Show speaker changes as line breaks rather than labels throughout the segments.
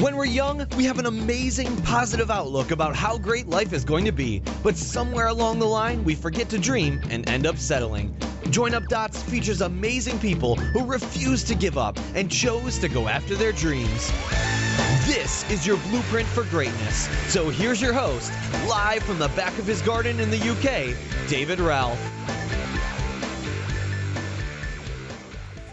When we're young, we have an amazing, positive outlook about how great life is going to be, but somewhere along the line, we forget to dream and end up settling. Join Up Dots features amazing people who refuse to give up and chose to go after their dreams. This is your blueprint for greatness. So here's your host, live from the back of his garden in the UK, David Ralph.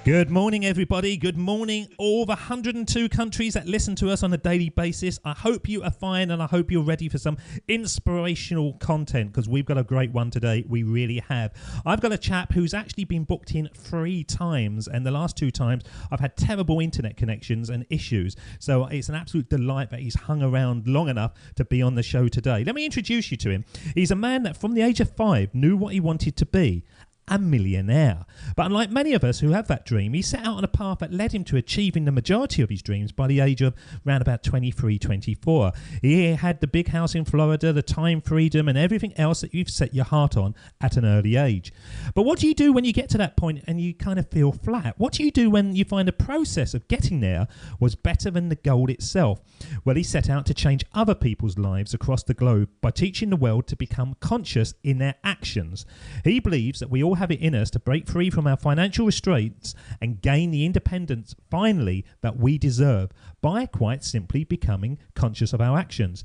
Good morning, everybody. Good morning, all the 102 countries that listen to us on a daily basis. I hope you are fine, and I hope you're ready for some inspirational content, because we've got a great one today. We really have. I've got a chap who's actually been booked in 3 times, and the last 2 times I've had terrible internet connections and issues. So it's an absolute delight that he's hung around long enough to be on the show today. Let me introduce you to him. He's a man that from the age of 5 knew what he wanted to be. A millionaire. But unlike many of us who have that dream, he set out on a path that led him to achieving the majority of his dreams by the age of around about 23, 24. He had the big house in Florida, the time freedom, and everything else that you've set your heart on at an early age. But what do you do when you get to that point and you kind of feel flat? What do you do when you find the process of getting there was better than the goal itself? Well, he set out to change other people's lives across the globe by teaching the world to become conscious in their actions. He believes that we all have it in us to break free from our financial restraints and gain the independence finally that we deserve by quite simply becoming conscious of our actions.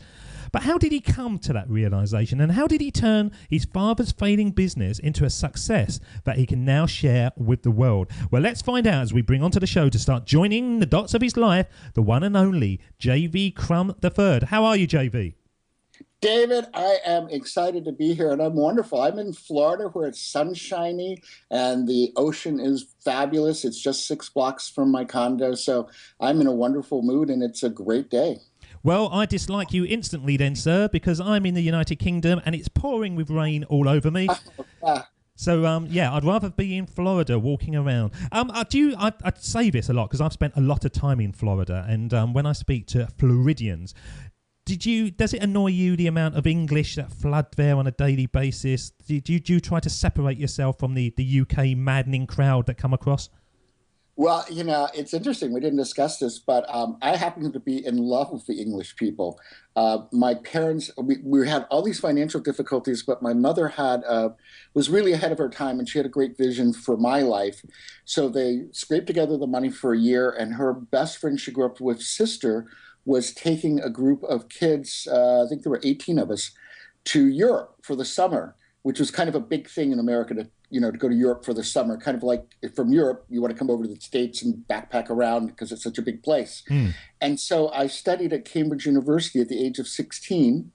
But how did he come to that realization, and how did he turn his father's failing business into a success that he can now share with the world? Well, let's find out as we bring onto the show to start joining the dots of his life, the one and only JV Crum III. How are you, JV?
David, I am excited to be here, and I'm wonderful. I'm in Florida where it's sunshiny and the ocean is fabulous. It's just 6 blocks from my condo, so I'm in a wonderful mood, and it's a great day.
Well, I dislike you instantly then, sir, because I'm in the United Kingdom and it's pouring with rain all over me. So, I'd rather be in Florida walking around. I'd say this a lot because I've spent a lot of time in Florida, and when I speak to Floridians, does it annoy you the amount of English that flood there on a daily basis? Do you try to separate yourself from the UK maddening crowd that come across?
Well, it's interesting. We didn't discuss this, but I happen to be in love with the English people. My parents, we had all these financial difficulties, but my mother was really ahead of her time, and she had a great vision for my life. So they scraped together the money for a year, and her best friend she grew up with, sister, was taking a group of kids, I think there were 18 of us, to Europe for the summer, which was kind of a big thing in America to go to Europe for the summer. Kind of like from Europe, you want to come over to the States and backpack around because it's such a big place. And so I studied at Cambridge University at the age of 16.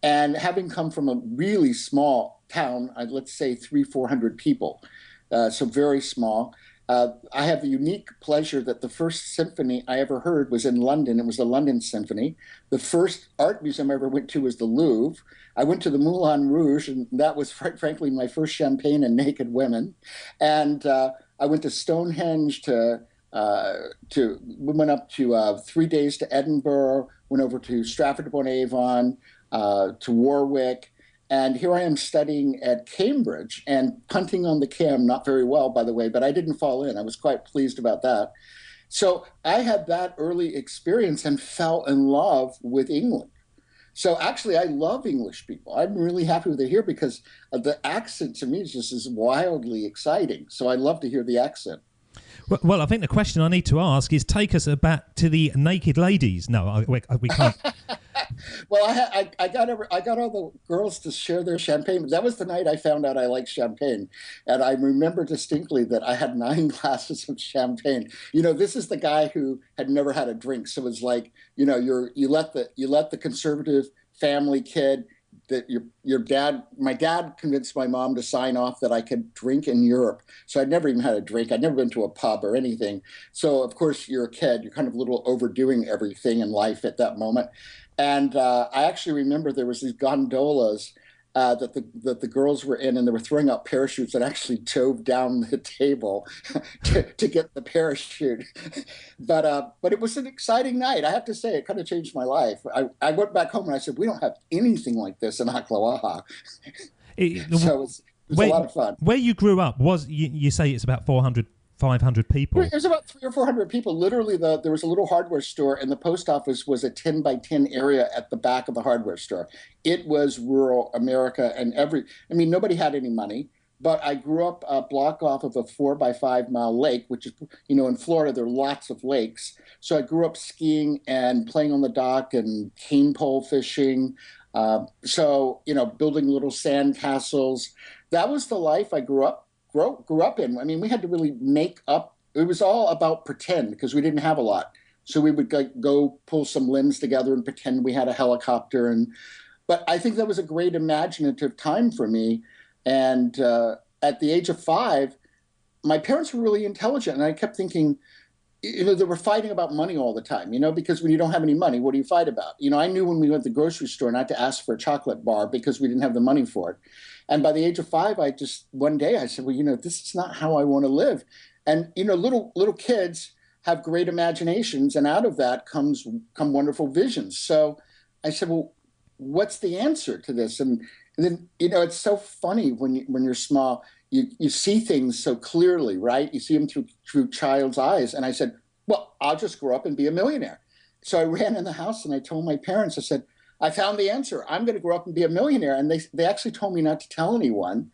And having come from a really small town, let's say 300-400 people, so very small, I have the unique pleasure that the first symphony I ever heard was in London. It was the London Symphony. The first art museum I ever went to was the Louvre. I went to the Moulin Rouge, and that was, frankly, my first champagne and naked women. And I went to Stonehenge, we went up to 3 days to Edinburgh, went over to Stratford-upon-Avon, to Warwick. And here I am studying at Cambridge and punting on the cam, not very well, by the way, but I didn't fall in. I was quite pleased about that. So I had that early experience and fell in love with England. So actually, I love English people. I'm really happy with it here because the accent to me is wildly exciting. So I love to hear the accent.
Well, I think the question I need to ask is take us back to the naked ladies. No, we can't.
Well, I got all the girls to share their champagne. That was the night I found out I liked champagne. And I remember distinctly that I had 9 glasses of champagne. This is the guy who had never had a drink. So it's like, you let the conservative family kid that my dad convinced my mom to sign off that I could drink in Europe. So I'd never even had a drink. I'd never been to a pub or anything. So of course you're a kid, you're kind of a little overdoing everything in life at that moment. And I actually remember there was these gondolas that the girls were in, and they were throwing out parachutes and actually dove down the table to get the parachute. But it was an exciting night. I have to say, it kind of changed my life. I went back home and I said, we don't have anything like this in Aklawaha. So it was a lot of fun.
Where you grew up, you say it's about 400 500 people.
There's about 300 or 400 people. Literally, there was a little hardware store, and the post office was a 10 by 10 area at the back of the hardware store. It was rural America, and nobody had any money. But I grew up a block off of a 4 by 5 mile lake, which is, in Florida, there are lots of lakes. So I grew up skiing and playing on the dock and cane pole fishing. Building little sand castles. That was the life I grew up in. I mean, we had to really make up. It was all about pretend because we didn't have a lot. So we would go pull some limbs together and pretend we had a helicopter. But I think that was a great imaginative time for me. And at the age of 5, my parents were really intelligent. And I kept thinking, they were fighting about money all the time, because when you don't have any money, what do you fight about? I knew when we went to the grocery store not to ask for a chocolate bar because we didn't have the money for it. And by the age of 5, one day I said, well, this is not how I want to live. And, little kids have great imaginations, and out of that come wonderful visions. So I said, well, what's the answer to this? And then, it's so funny when you're small, you see things so clearly, right? You see them through child's eyes. And I said, well, I'll just grow up and be a millionaire. So I ran in the house and I told my parents, I said, I found the answer. I'm going to grow up and be a millionaire. And they actually told me not to tell anyone.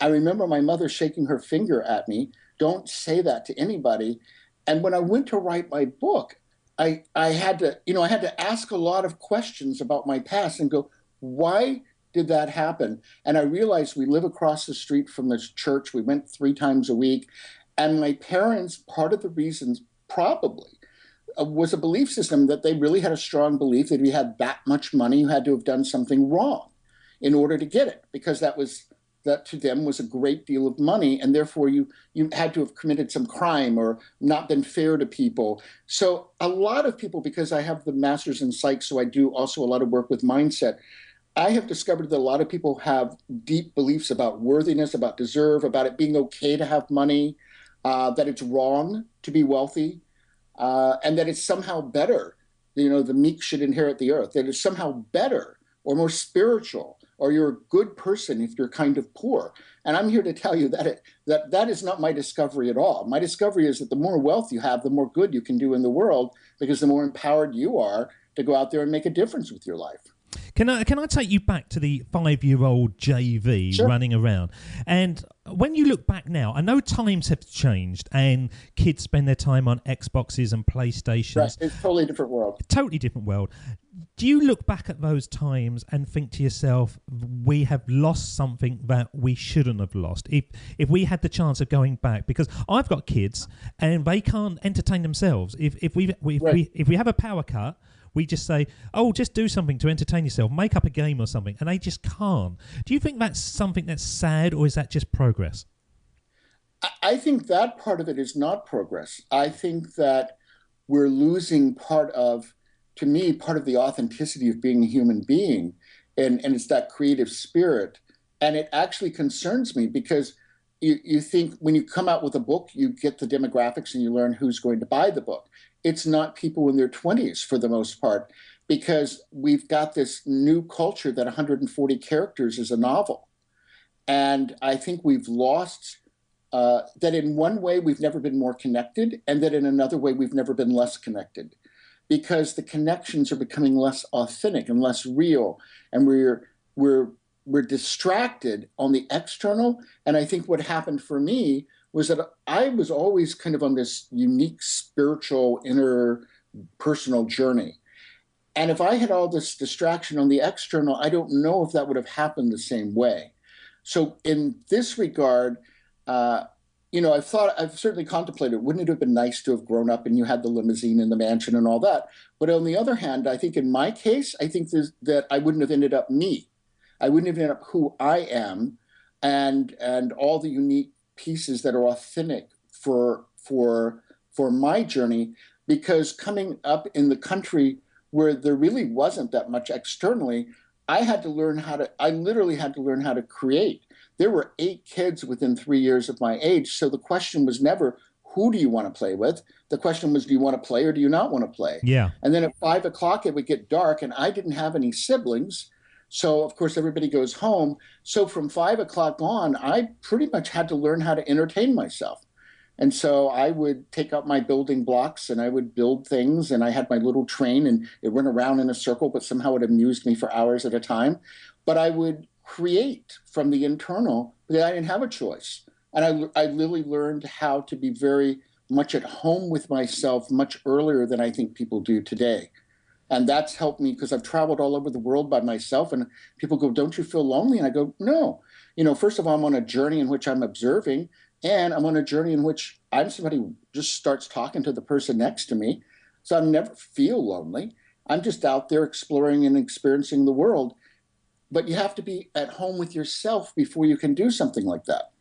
I remember my mother shaking her finger at me. Don't say that to anybody. And when I went to write my book, I had to ask a lot of questions about my past and go, why did that happen? And I realized we live across the street from this church. We went 3 times a week. And my parents, part of the reasons probably was a belief system that they really had a strong belief that if you had that much money, you had to have done something wrong in order to get it, because that to them was a great deal of money. And therefore you had to have committed some crime or not been fair to people. So a lot of people, because I have the master's in psych, so I do also a lot of work with mindset, I have discovered that a lot of people have deep beliefs about worthiness, about deserve, about it being okay to have money, that it's wrong to be wealthy, and that it's somehow better. The meek should inherit the earth, that it's somehow better or more spiritual, or you're a good person if you're kind of poor. And I'm here to tell you that is not my discovery at all. My discovery is that the more wealth you have, the more good you can do in the world, because the more empowered you are to go out there and make a difference with your life.
Can I take you back to the 5-year-old JV
Sure.
running around? And when you look back now, I know times have changed and kids spend their time on Xboxes and PlayStations.
Right. It's a totally different world.
Totally different world. Do you look back at those times and think to yourself, we have lost something that we shouldn't have lost? If we had the chance of going back, because I've got kids and they can't entertain themselves. If we have a power cut, we just say, oh, just do something to entertain yourself, make up a game or something, and they just can't. Do you think that's something that's sad, or is that just progress?
I think that part of it is not progress. I think that we're losing part of the authenticity of being a human being, and it's that creative spirit. And it actually concerns me because you think when you come out with a book, you get the demographics and you learn who's going to buy the book. It's not people in their 20s for the most part, because we've got this new culture that 140 characters is a novel. And I think we've lost that in one way we've never been more connected, and that in another way we've never been less connected, because the connections are becoming less authentic and less real, and we're distracted on the external. And I think what happened for me was that I was always kind of on this unique spiritual inner personal journey. And if I had all this distraction on the external, I don't know if that would have happened the same way. So in this regard, I've certainly contemplated, wouldn't it have been nice to have grown up and you had the limousine and the mansion and all that? But on the other hand, I think in my case, I think that I wouldn't have ended up me. I wouldn't have ended up who I am and all the unique pieces that are authentic for my journey, because coming up in the country where there really wasn't that much externally, I literally had to learn how to create. There were 8 kids within 3 years of my age. So the question was never, who do you want to play with? The question was, do you want to play or do you not want to play?
Yeah.
And then at 5 o'clock, it would get dark, and I didn't have any siblings. So, of course, everybody goes home. So from 5 o'clock on, I pretty much had to learn how to entertain myself. And so I would take out my building blocks and I would build things. And I had my little train and it went around in a circle, but somehow it amused me for hours at a time. But I would create from the internal because I didn't have a choice. And I really learned how to be very much at home with myself much earlier than I think people do today. And that's helped me because I've traveled all over the world by myself. And people go, "Don't you feel lonely?" And I go, "No. First of all, I'm on a journey in which I'm observing. And I'm on a journey in which I'm somebody who just starts talking to the person next to me. So I never feel lonely. I'm just out there exploring and experiencing the world. But you have to be at home with yourself before you can do something like that."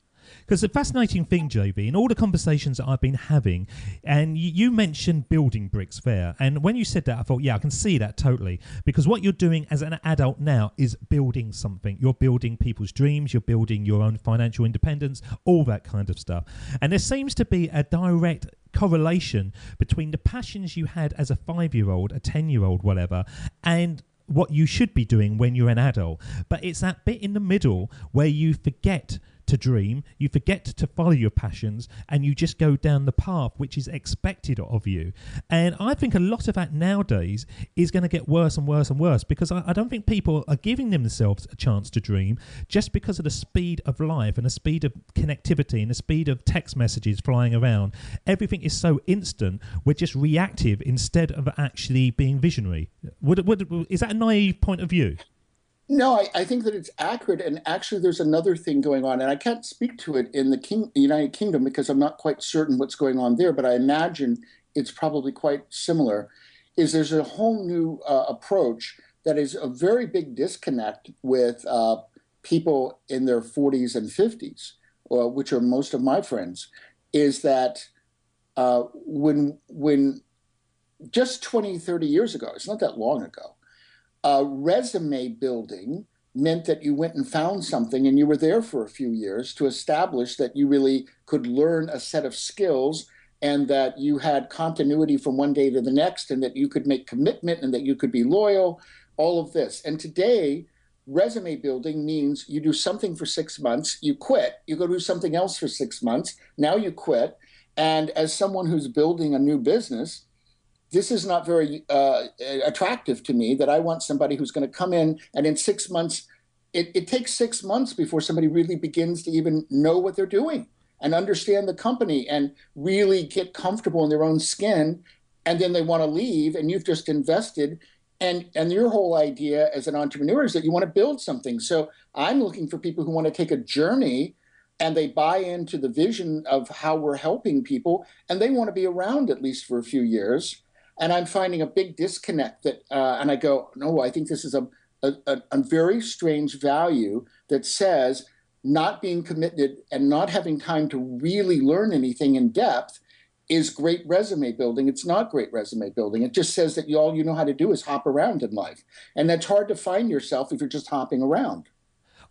Because the fascinating thing, JB, in all the conversations that I've been having, and you mentioned building bricks there, and when you said that, I thought, yeah, I can see that totally. Because what you're doing as an adult now is building something. You're building people's dreams, you're building your own financial independence, all that kind of stuff. And there seems to be a direct correlation between the passions you had as a 5-year-old, a 10-year-old, whatever, and what you should be doing when you're an adult. But it's that bit in the middle where you forget to dream, you forget to follow your passions, and you just go down the path which is expected of you. And I think a lot of that nowadays is going to get worse and worse and worse, because I don't think people are giving themselves a chance to dream just because of the speed of life and the speed of connectivity and the speed of text messages flying around. Everything is so instant, we're just reactive instead of actually being visionary. Is that a naive point of view?
No, I think that it's accurate. And actually, there's another thing going on. And I can't speak to it in the United Kingdom because I'm not quite certain what's going on there. But I imagine it's probably quite similar. There's a whole new approach that is a very big disconnect with people in their 40s and 50s, which are most of my friends, is that when just 20, 30 years ago, it's not that long ago, resume building meant that you went and found something and you were there for a few years to establish that you really could learn a set of skills and that you had continuity from one day to the next and that you could make commitment and that you could be loyal, all of this. And today, resume building means you do something for 6 months, you quit, you go do something else for 6 months, now you quit. And as someone who's building a new business, this is not very attractive to me, that I want somebody who's going to come in and in 6 months, it takes 6 months before somebody really begins to even know what they're doing and understand the company and really get comfortable in their own skin. And then they want to leave and you've just invested. And your whole idea as an entrepreneur is that you want to build something. So I'm looking for people who want to take a journey and they buy into the vision of how we're helping people and they want to be around at least for a few years. And I'm finding a big disconnect that, and I go, no, I think this is a very strange value that says not being committed and not having time to really learn anything in depth is great resume building. It's not great resume building. It just says that all you know how to do is hop around in life. And that's hard to find yourself if you're just hopping around.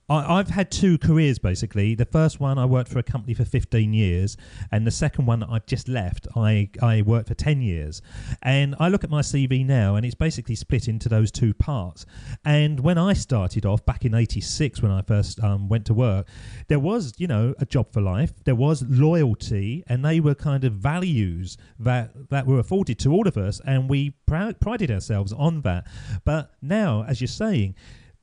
I've had 2 careers, basically. The first one, I worked for a company for 15 years. And the second one that I've just left, I worked for 10 years. And I look at my CV now, and it's basically split into those 2 parts. And when I started off back in 86, when I first went to work, there was, a job for life. There was loyalty, and they were kind of values that were afforded to all of us. And we prided ourselves on that. But now, as you're saying,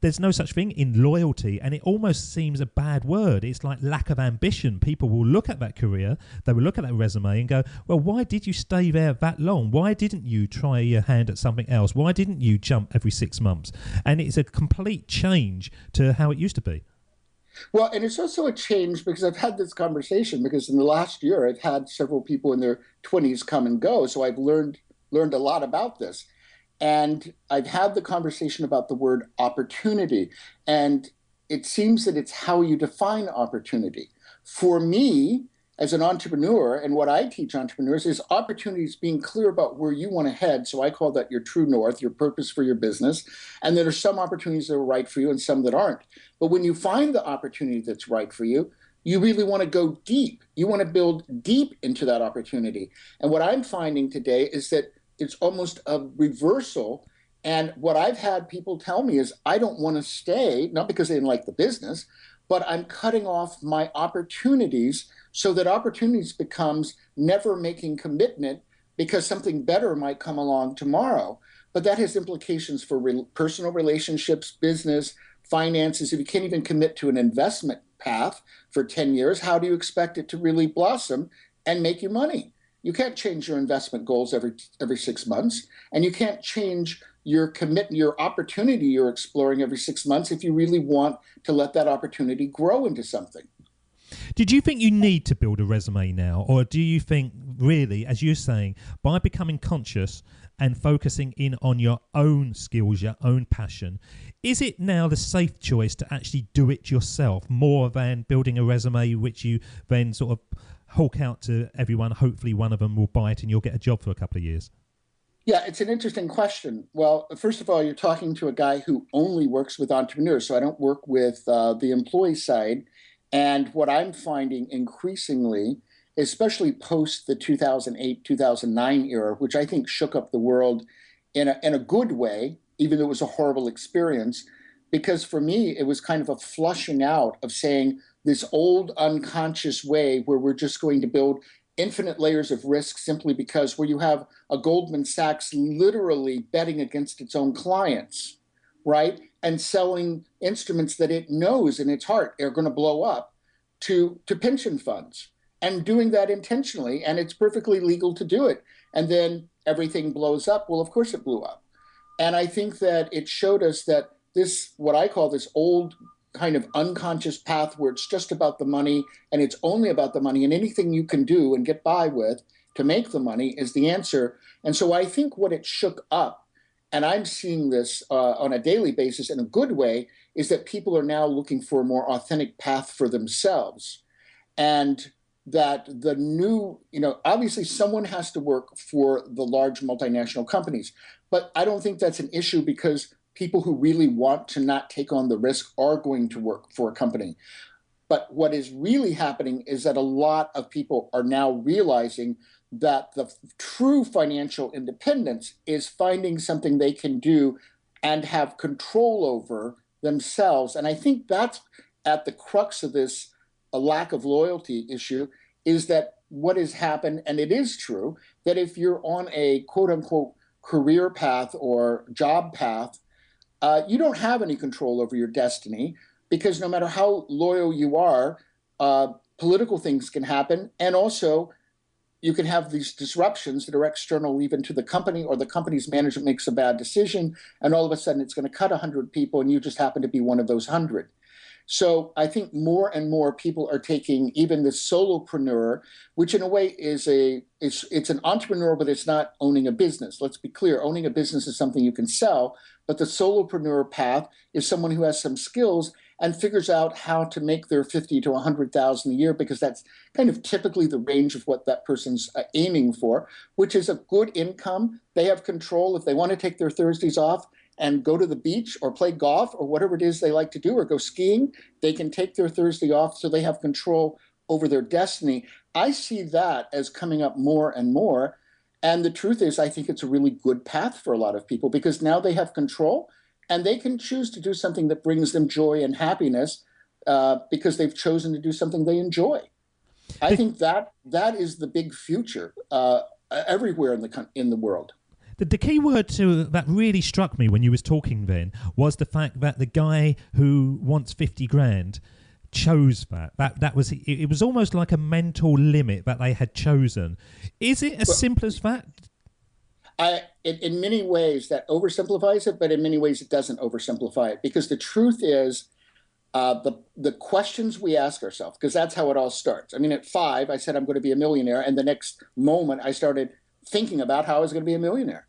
there's no such thing in loyalty, and it almost seems a bad word. It's like lack of ambition. People will look at that career, they will look at that resume and go, well, why did you stay there that long? Why didn't you try your hand at something else? Why didn't you jump every 6 months? And it's a complete change to how it used to be.
Well, and it's also a change because I've had this conversation because in the last year, I've had several people in their 20s come and go. So I've learned a lot about this. And I've had the conversation about the word opportunity. And it seems that it's how you define opportunity. For me, as an entrepreneur, and what I teach entrepreneurs is opportunities being clear about where you want to head. So I call that your true north, your purpose for your business. And there are some opportunities that are right for you and some that aren't. But when you find the opportunity that's right for you, you really want to go deep. You want to build deep into that opportunity. And what I'm finding today is that it's almost a reversal. And what I've had people tell me is I don't want to stay, not because they didn't like the business, but I'm cutting off my opportunities so that opportunities becomes never making commitment because something better might come along tomorrow. But that has implications for personal relationships, business, finances. If you can't even commit to an investment path for 10 years, how do you expect it to really blossom and make you money? You can't change your investment goals every 6 months, and you can't change your opportunity you're exploring every 6 months if you really want to let that opportunity grow into something.
Did you think you need to build a resume now, or do you think really, as you're saying, by becoming conscious and focusing in on your own skills, your own passion, is it now the safe choice to actually do it yourself more than building a resume which you then sort of hulk out to everyone? Hopefully one of them will buy it and you'll get a job for a couple of years.
Yeah, it's an interesting question. Well, first of all, you're talking to a guy who only works with entrepreneurs, so I don't work with the employee side. And what I'm finding increasingly, especially post the 2008, 2009 era, which I think shook up the world in a good way, even though it was a horrible experience, because for me, it was kind of a flushing out of saying this old unconscious way where we're just going to build infinite layers of risk simply because where you have a Goldman Sachs literally betting against its own clients, right? And selling instruments that it knows in its heart are going to blow up to pension funds, and doing that intentionally. And it's perfectly legal to do it. And then everything blows up. Well, of course it blew up. And I think that it showed us that this, what I call this old kind of unconscious path where it's just about the money and it's only about the money, and anything you can do and get by with to make the money is the answer. And so I think what it shook up, and I'm seeing this on a daily basis in a good way, is that people are now looking for a more authentic path for themselves. And that the new, obviously someone has to work for the large multinational companies, but I don't think that's an issue because people who really want to not take on the risk are going to work for a company. But what is really happening is that a lot of people are now realizing that the true financial independence is finding something they can do and have control over themselves. And I think that's at the crux of this lack of loyalty issue, is that what has happened, and it is true, that if you're on a quote unquote career path or job path, you don't have any control over your destiny, because no matter how loyal you are, political things can happen. And also, you can have these disruptions that are external even to the company, or the company's management makes a bad decision, and all of a sudden it's going to cut 100 people, and you just happen to be one of those 100. So I think more and more people are taking even the solopreneur, which in a way is it's an entrepreneur, but it's not owning a business. Let's be clear. Owning a business is something you can sell, but the solopreneur path is someone who has some skills and figures out how to make their 50 to 100,000 a year, because that's kind of typically the range of what that person's aiming for, which is a good income. They have control. If they want to take their Thursdays off and go to the beach or play golf or whatever it is they like to do, or go skiing, they can take their Thursday off, so they have control over their destiny. I see that as coming up more and more. And the truth is, I think it's a really good path for a lot of people, because now they have control and they can choose to do something that brings them joy and happiness because they've chosen to do something they enjoy. I think that is the big future everywhere in the world.
The key word that really struck me when you was talking then was the fact that the guy who wants 50 grand chose that was it was almost like a mental limit that they had chosen. Is it as simple as that?
In many ways that oversimplifies it, but in many ways it doesn't oversimplify it, because the truth is the questions we ask ourselves, because that's how it all starts. I mean, at 5, I said I'm going to be a millionaire, and the next moment I started thinking about how I was going to be a millionaire.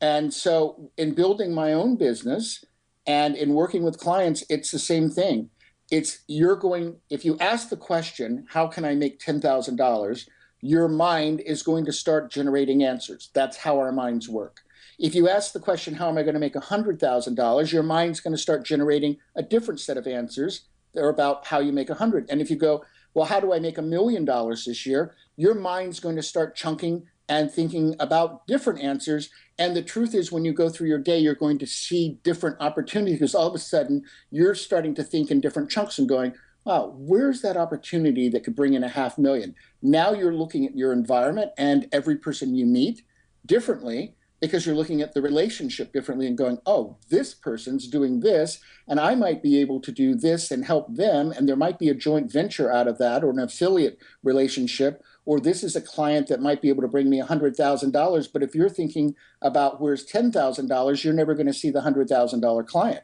And so in building my own business and in working with clients, it's the same thing. If you ask the question, how can I make $10,000? Your mind is going to start generating answers. That's how our minds work. If you ask the question, how am I going to make $100,000? Your mind's going to start generating a different set of answers that are about how you make 100. And if you go, well, how do I make $1 million this year? Your mind's going to start chunking and thinking about different answers. And the truth is, when you go through your day, you're going to see different opportunities, because all of a sudden you're starting to think in different chunks and going, wow, where's that opportunity that could bring in 500,000? Now you're looking at your environment and every person you meet differently because you're looking at the relationship differently and going, oh, this person's doing this, and I might be able to do this and help them. And there might be a joint venture out of that or an affiliate relationship, or this is a client that might be able to bring me $100,000. But if you're thinking about where's $10,000, you're never going to see the $100,000 client.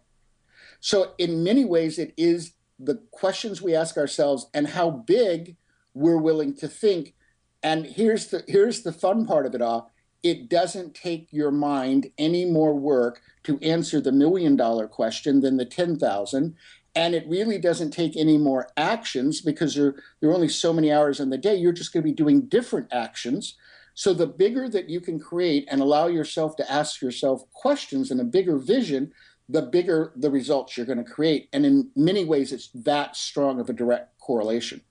So in many ways, it is the questions we ask ourselves and how big we're willing to think. And here's the fun part of it all. It doesn't take your mind any more work to answer the $1,000,000 question than the 10,000. And it really doesn't take any more actions because there are only so many hours in the day. You're just going to be doing different actions. So the bigger that you can create and allow yourself to ask yourself questions and a bigger vision, the bigger the results you're going to create. And in many ways, it's that strong of a direct correlation.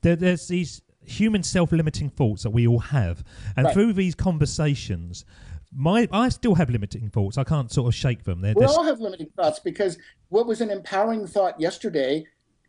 There's these human self-limiting thoughts that we all have. And
Right.
through these conversations, I still have limiting thoughts. I can't sort of shake them.
We all have limiting thoughts because what was an empowering thought yesterday,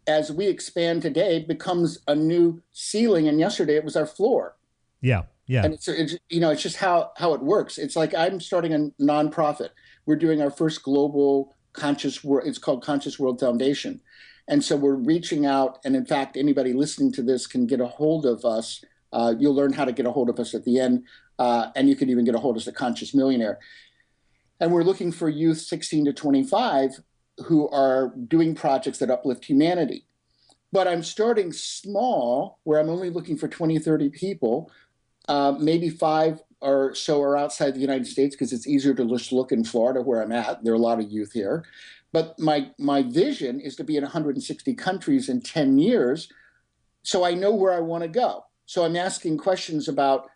as we expand today, becomes a new ceiling. And yesterday it was our floor.
Yeah, yeah.
And it's just how it works. It's like I'm starting a nonprofit. We're doing our first global conscious world. It's called Conscious World Foundation. And so we're reaching out. And in fact, anybody listening to this can get a hold of us. You'll learn how to get a hold of us at the end. And you can even get a hold of us at Conscious Millionaire. And we're looking for youth 16 to 25 who are doing projects that uplift humanity. But I'm starting small, where I'm only looking for 20, 30 people. Maybe 5 or so are outside the United States because it's easier to just look in Florida where I'm at. There are a lot of youth here. But my vision is to be in 160 countries in 10 years, so I know where I want to go. So I'm asking questions about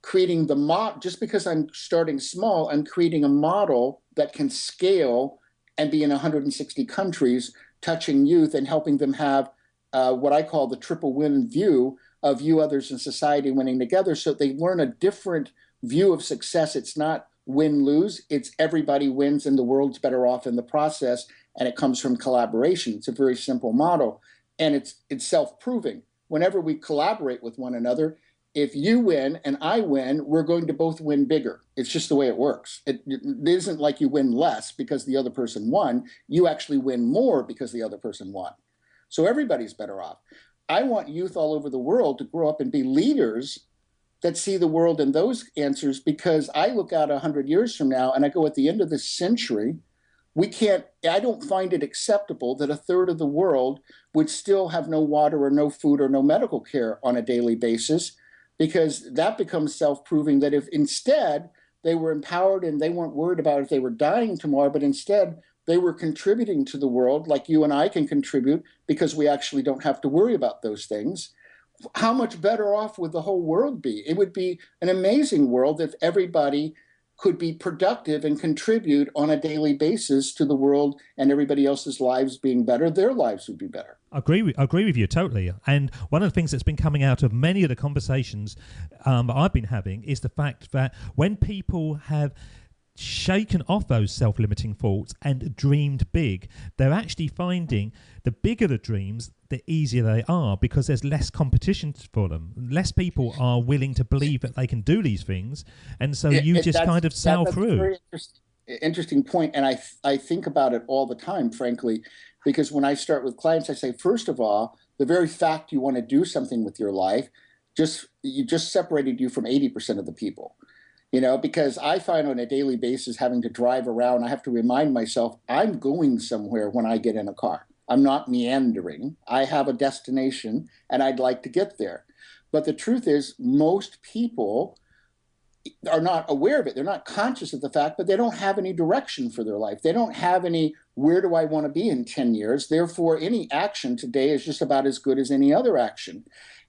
creating the model. Just because I'm starting small, I'm creating a model that can scale and be in 160 countries, touching youth and helping them have what I call the triple win view of you, others, and society winning together, so they learn a different view of success. It's not win-lose, it's everybody wins and the world's better off in the process, and it comes from collaboration. It's a very simple model, and it's self-proving. Whenever we collaborate with one another, if you win and I win, we're going to both win bigger. It's just the way it works. It isn't like you win less because the other person won. You actually win more because the other person won. So everybody's better off. I want youth all over the world to grow up and be leaders that see the world in those answers, because I look out 100 years from now and I go, at the end of this century, I don't find it acceptable that a third of the world would still have no water or no food or no medical care on a daily basis, because that becomes self-proving that if instead they were empowered and they weren't worried about if they were dying tomorrow, but instead they were contributing to the world like you and I can contribute because we actually don't have to worry about those things. How much better off would the whole world be? It would be an amazing world if everybody could be productive and contribute on a daily basis to the world, and everybody else's lives being better, their lives would be better.
I agree with you totally. And one of the things that's been coming out of many of the conversations I've been having is the fact that when people have shaken off those self-limiting thoughts and dreamed big, they're actually finding the bigger the dreams, the easier they are, because there's less competition for them. Less people are willing to believe that they can do these things, and so you just kind of sail through.
Very interesting point, and I think about it all the time, frankly, because when I start with clients, I say, first of all, the very fact you want to do something with your life just separated you from 80% of the people. Because I find on a daily basis, having to drive around, I have to remind myself I'm going somewhere when I get in a car. I'm not meandering. I have a destination and I'd like to get there. But the truth is, most people are not aware of it. They're not conscious of the fact, but they don't have any direction for their life. They don't have any, where do I want to be in 10 years? Therefore, any action today is just about as good as any other action.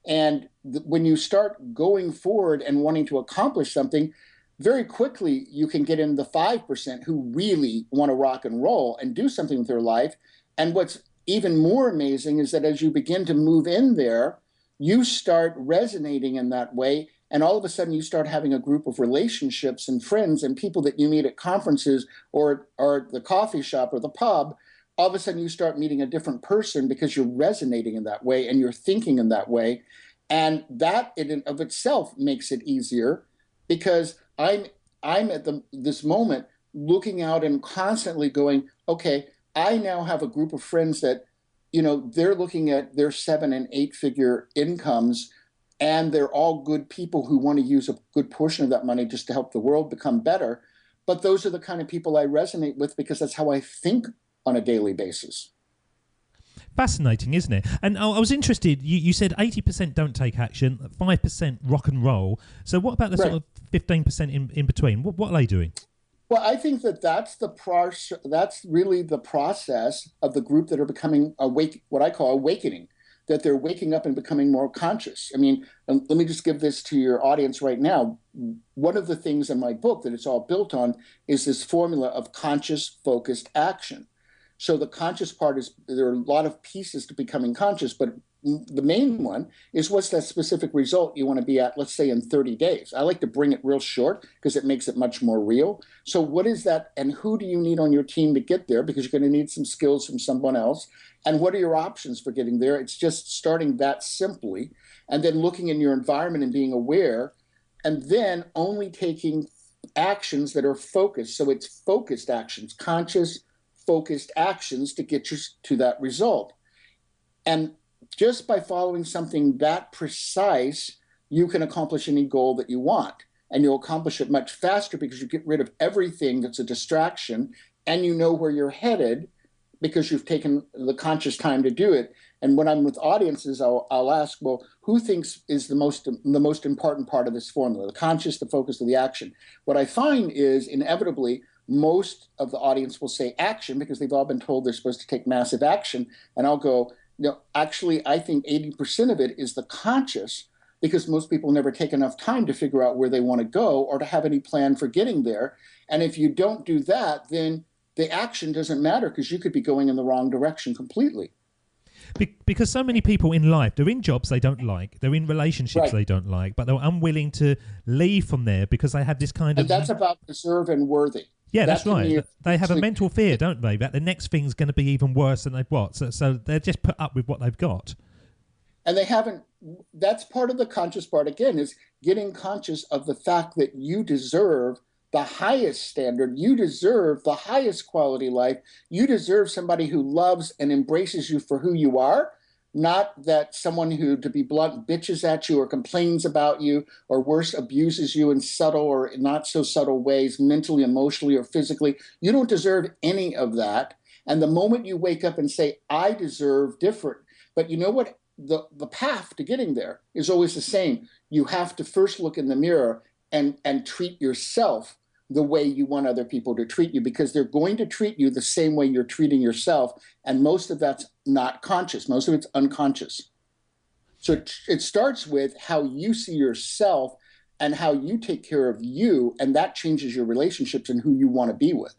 And when you start going forward and wanting to accomplish something, very quickly you can get in the 5% who really want to rock and roll and do something with their life. And what's even more amazing is that as you begin to move in there, you start resonating in that way. And all of a sudden you start having a group of relationships and friends and people that you meet at conferences or the coffee shop or the pub. all of a sudden you start meeting a different person because you're resonating in that way and you're thinking in that way. And that in and of itself makes it easier because I'm at this moment looking out and constantly going, okay, I now have a group of friends that, they're looking at their 7 and 8 figure incomes, and they're all good people who want to use a good portion of that money just to help the world become better. But those are the kind of people I resonate with because that's how I think on a daily basis.
Fascinating, isn't it? And I was interested, you said 80% don't take action, 5% rock and roll. So what about the sort of 15% in between? What are they doing?
Well, I think that's really the process of the group that are becoming what I call awakening, that they're waking up and becoming more conscious. I mean, let me just give this to your audience right now. One of the things in my book that it's all built on is this formula of conscious focused action. So the conscious part is, there are a lot of pieces to becoming conscious, but the main one is what's that specific result you want to be at, let's say in 30 days. I like to bring it real short because it makes it much more real. So what is that, and who do you need on your team to get there? Because you're going to need some skills from someone else. And what are your options for getting there? It's just starting that simply, and then looking in your environment and being aware, and then only taking actions that are focused. So it's focused actions, conscious focused actions to get you to that result. And just by following something that precise, you can accomplish any goal that you want. And you'll accomplish it much faster because you get rid of everything that's a distraction, and you know where you're headed because you've taken the conscious time to do it. And when I'm with audiences, I'll ask, well, who thinks is the most important part of this formula, the conscious, the focus, or the action? What I find is inevitably most of the audience will say action because they've all been told they're supposed to take massive action. And I'll go, actually, I think 80% of it is the conscious, because most people never take enough time to figure out where they want to go or to have any plan for getting there. And if you don't do that, then the action doesn't matter because you could be going in the wrong direction completely.
Because so many people in life, they're in jobs they don't like, they're in relationships they don't like, but they're unwilling to leave from there because they have this kind of...
And that's about deserve and worthy.
Yeah, that's right. They have a mental fear, don't they, that the next thing's going to be even worse than they've got. So they're just put up with what they've got.
And they haven't... That's part of the conscious part, again, is getting conscious of the fact that you deserve the highest standard. You deserve the highest quality life. You deserve somebody who loves and embraces you for who you are, not that someone who, to be blunt, bitches at you or complains about you or worse, abuses you in subtle or not so subtle ways, mentally, emotionally, or physically. You don't deserve any of that. And the moment you wake up and say, I deserve different, but you know what? The path to getting there is always the same. You have to first look in the mirror and treat yourself the way you want other people to treat you, because they're going to treat you the same way you're treating yourself. And most of that's not conscious. Most of it's unconscious. So it starts with how you see yourself and how you take care of you. And that changes your relationships and who you want to be with.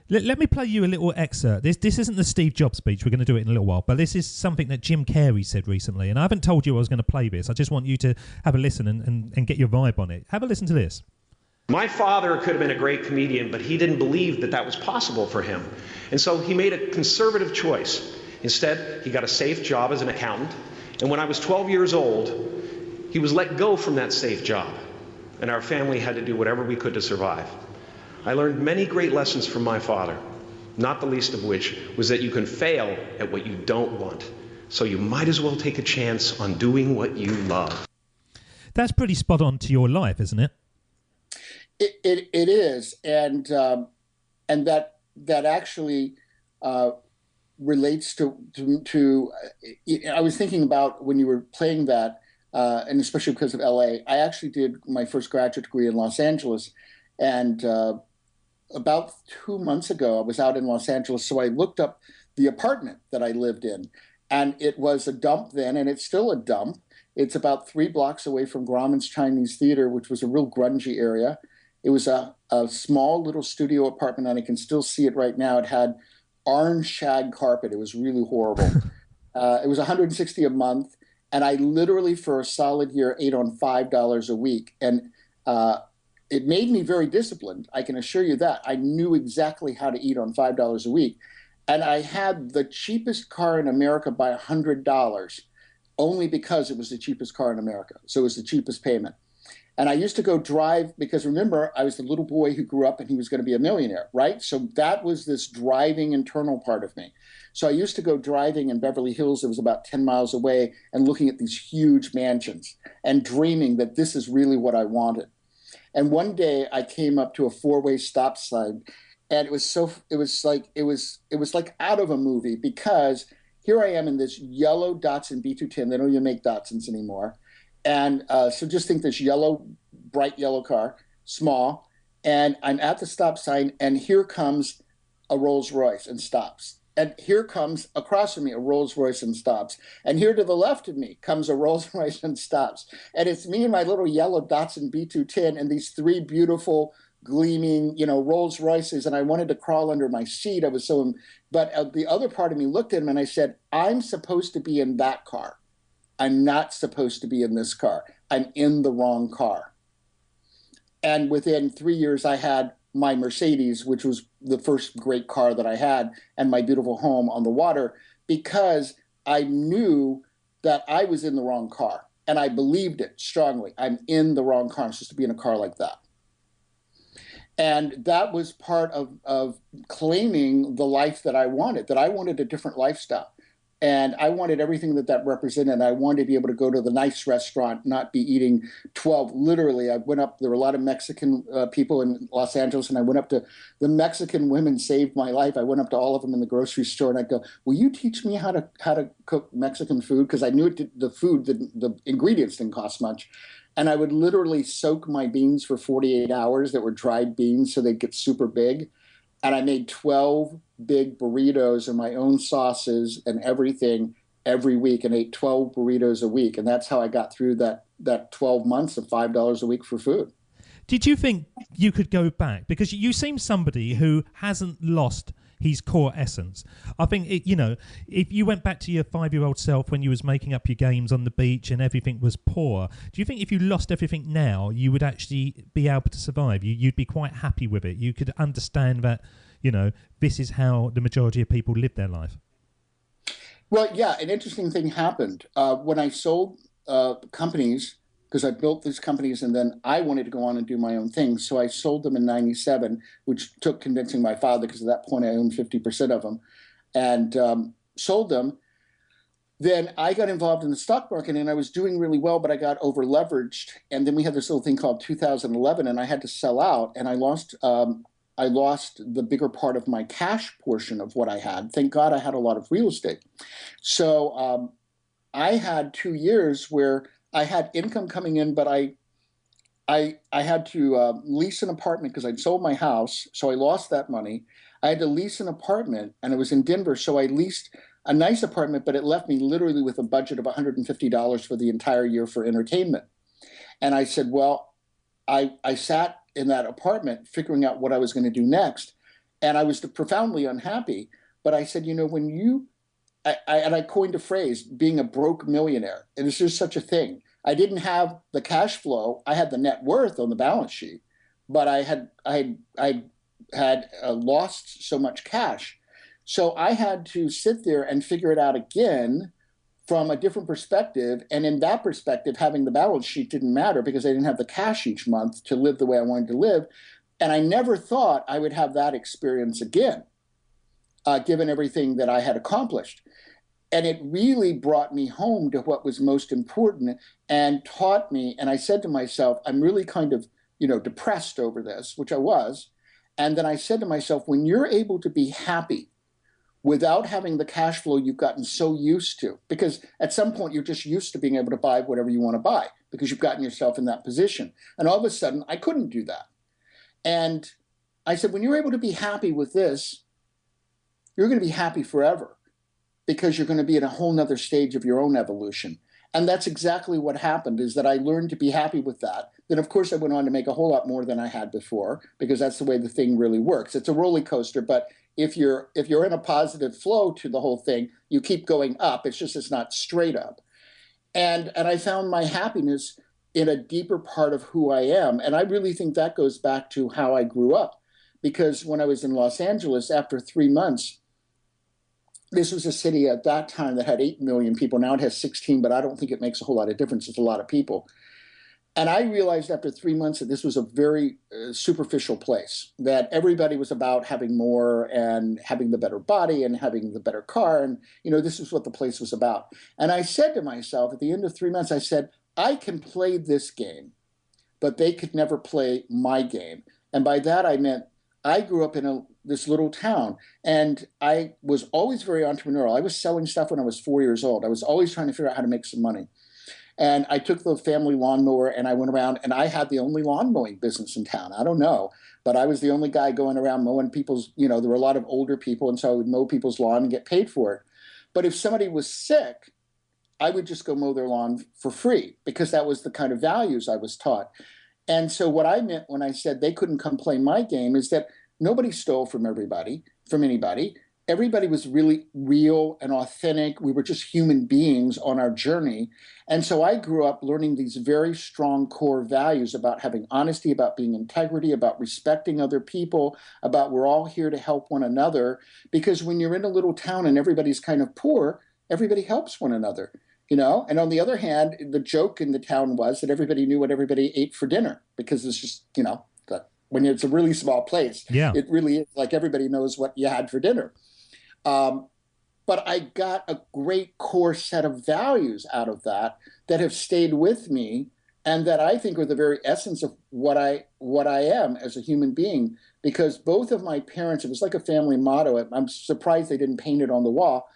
Let me play you a little excerpt. This isn't the Steve Jobs speech. We're going to do it in a little while. But this is something that Jim Carrey said recently. And I haven't told you I was going to play this. I just want you to have a listen and get your vibe on it. Have a listen to this.
My father could have been a great comedian, but he didn't believe that that was possible for him. And so he made a conservative choice. Instead, he got a safe job as an accountant. And when I was 12 years old, he was let go from that safe job. And our family had to do whatever we could to survive. I learned many great lessons from my father, not the least of which was that you can fail at what you don't want. So you might as well take a chance on doing what you love.
That's pretty spot on to your life, isn't it?
It is, and that actually relates to I was thinking about when you were playing that, and especially because of LA. I actually did my first graduate degree in Los Angeles, and about 2 months ago, I was out in Los Angeles, so I looked up the apartment that I lived in, and it was a dump then, and it's still a dump. It's about 3 blocks away from Grauman's Chinese Theater, which was a real grungy area. It was a small little studio apartment, and I can still see it right now. It had orange shag carpet. It was really horrible. It was $160 a month, and I literally, for a solid year, ate on $5 a week. And it made me very disciplined. I can assure you that. I knew exactly how to eat on $5 a week. And I had the cheapest car in America by $100 only because it was the cheapest car in America. So it was the cheapest payment. And I used to go drive because remember, I was the little boy who grew up and he was going to be a millionaire, right? So that was this driving internal part of me. So I used to go driving in Beverly Hills. It was about 10 miles away and looking at these huge mansions and dreaming that this is really what I wanted. And one day I came up to a four-way stop sign and it was like out of a movie because here I am in this yellow Datsun B210. They don't even make Datsuns anymore. And so just think this yellow, bright yellow car, small, and I'm at the stop sign, and here comes a Rolls Royce and stops. And here comes across from me a Rolls Royce and stops. And here to the left of me comes a Rolls Royce and stops. And it's me and my little yellow Datsun B210 and these three beautiful, gleaming, Rolls Royces. And I wanted to crawl under my seat. But the other part of me looked at him and I said, I'm supposed to be in that car. I'm not supposed to be in this car. I'm in the wrong car. And within 3 years, I had my Mercedes, which was the first great car that I had, and my beautiful home on the water, because I knew that I was in the wrong car. And I believed it strongly. I'm in the wrong car. I'm supposed to be in a car like that. And that was part of claiming the life that I wanted a different lifestyle. And I wanted everything that represented. I wanted to be able to go to the nice restaurant, not be eating 12. Literally, I went up, there were a lot of Mexican people in Los Angeles, and I went up to the Mexican women saved my life. I went up to all of them in the grocery store, and I'd go, will you teach me how to cook Mexican food? Because I knew the ingredients didn't cost much. And I would literally soak my beans for 48 hours that were dried beans so they'd get super big. And I made 12 big burritos and my own sauces and everything every week and ate 12 burritos a week. And that's how I got through that 12 months of $5 a week for food.
Did you think you could go back? Because you seem somebody who hasn't lost his core essence. I think, if you went back to your 5-year-old self when you was making up your games on the beach and everything was poor, do you think if you lost everything now, you would actually be able to survive? You'd be quite happy with it. You could understand that, this is how the majority of people live their life.
Well, yeah, an interesting thing happened. When I sold companies, because I built these companies and then I wanted to go on and do my own thing. So I sold them in 97, which took convincing my father, because at that point I owned 50% of them, and sold them. Then I got involved in the stock market and I was doing really well, but I got over leveraged. And then we had this little thing called 2011 and I had to sell out, and I lost the bigger part of my cash portion of what I had. Thank God I had a lot of real estate. So I had 2 years where I had income coming in, but I had to lease an apartment because I'd sold my house, so I lost that money. I had to lease an apartment, and it was in Denver, so I leased a nice apartment, but it left me literally with a budget of $150 for the entire year for entertainment. And I said, well, I sat in that apartment figuring out what I was going to do next, and I was profoundly unhappy. But I said, I coined a phrase, being a broke millionaire. And it's just such a thing. I didn't have the cash flow. I had the net worth on the balance sheet, but I had lost so much cash. So I had to sit there and figure it out again from a different perspective. And in that perspective, having the balance sheet didn't matter because I didn't have the cash each month to live the way I wanted to live. And I never thought I would have that experience again, given everything that I had accomplished. And it really brought me home to what was most important and taught me. And I said to myself, I'm really kind of, depressed over this, which I was. And then I said to myself, when you're able to be happy without having the cash flow you've gotten so used to, because at some point you're just used to being able to buy whatever you want to buy because you've gotten yourself in that position. And all of a sudden I couldn't do that. And I said, when you're able to be happy with this, you're going to be happy forever, because you're going to be in a whole nother stage of your own evolution. And that's exactly what happened, is that I learned to be happy with that. Then, of course, I went on to make a whole lot more than I had before, because that's the way the thing really works. It's a roller coaster, but if you're in a positive flow to the whole thing, you keep going up. It's not straight up. And I found my happiness in a deeper part of who I am. And I really think that goes back to how I grew up, because when I was in Los Angeles, after 3 months, This was a city at that time that had 8 million people. Now it has 16, but I don't think it makes a whole lot of difference. It's a lot of people. And I realized after 3 months that this was a very superficial place, that everybody was about having more and having the better body and having the better car. And, this is what the place was about. And I said to myself at the end of 3 months, I said, I can play this game, but they could never play my game. And by that, I meant I grew up in this little town, and I was always very entrepreneurial. I was selling stuff when I was 4 years old. I was always trying to figure out how to make some money. And I took the family lawnmower and I went around, and I had the only lawn mowing business in town. I don't know, but I was the only guy going around mowing people's, there were a lot of older people, and so I would mow people's lawn and get paid for it. But if somebody was sick, I would just go mow their lawn for free, because that was the kind of values I was taught. And so what I meant when I said they couldn't come play my game is that nobody stole from anybody. Everybody was really real and authentic. We were just human beings on our journey. And so I grew up learning these very strong core values about having honesty, about being integrity, about respecting other people, about we're all here to help one another. Because when you're in a little town and everybody's kind of poor, everybody helps one another, And on the other hand, the joke in the town was that everybody knew what everybody ate for dinner, because it's just, when it's a really small place, It really is like everybody knows what you had for dinner. But I got a great core set of values out of that have stayed with me, and that I think are the very essence of what I am as a human being. Because both of my parents, it was like a family motto. I'm surprised they didn't paint it on the wall.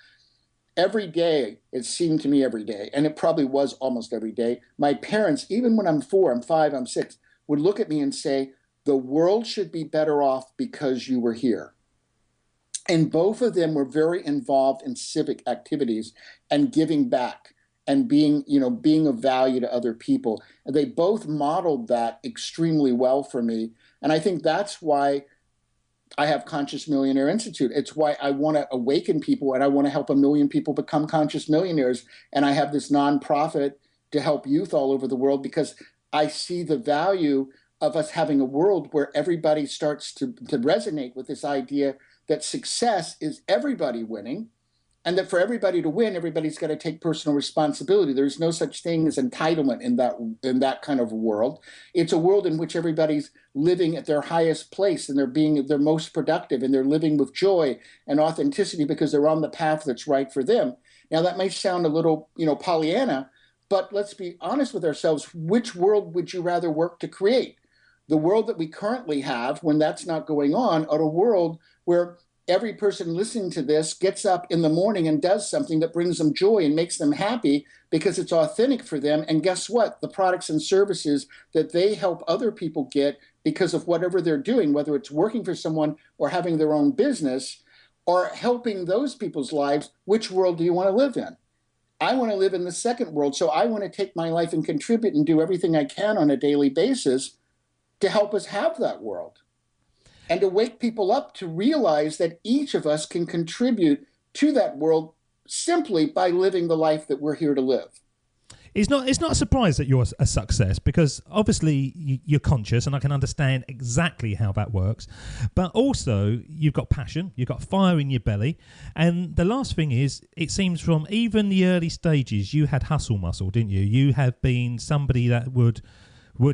Every day, it seemed to me every day, and it probably was almost every day, my parents, even when I'm 4, I'm 5, I'm 6, would look at me and say, the world should be better off because you were here. And both of them were very involved in civic activities and giving back and being of value to other people. And they both modeled that extremely well for me. And I think that's why I have Conscious Millionaire Institute. It's why I want to awaken people, and I want to help 1 million people become conscious millionaires. And I have this nonprofit to help youth all over the world, because I see the value of us having a world where everybody starts to resonate with this idea that success is everybody winning, and that for everybody to win, everybody's got to take personal responsibility. There's no such thing as entitlement in that kind of world. It's a world in which everybody's living at their highest place, and they're being their most productive, and they're living with joy and authenticity because they're on the path that's right for them. Now, that may sound a little, Pollyanna, but let's be honest with ourselves. Which world would you rather work to create? The world that we currently have, when that's not going on, or a world where every person listening to this gets up in the morning and does something that brings them joy and makes them happy because it's authentic for them. And guess what? The products and services that they help other people get because of whatever they're doing, whether it's working for someone or having their own business or helping those people's lives, which world do you want to live in? I want to live in the second world. So I want to take my life and contribute and do everything I can on a daily basis to help us have that world, and to wake people up to realize that each of us can contribute to that world simply by living the life that we're here to live.
It's not a surprise that you're a success, because obviously you're conscious, and I can understand exactly how that works. But also you've got passion, you've got fire in your belly. And the last thing is, it seems from even the early stages, you had hustle muscle, didn't you? You have been somebody that would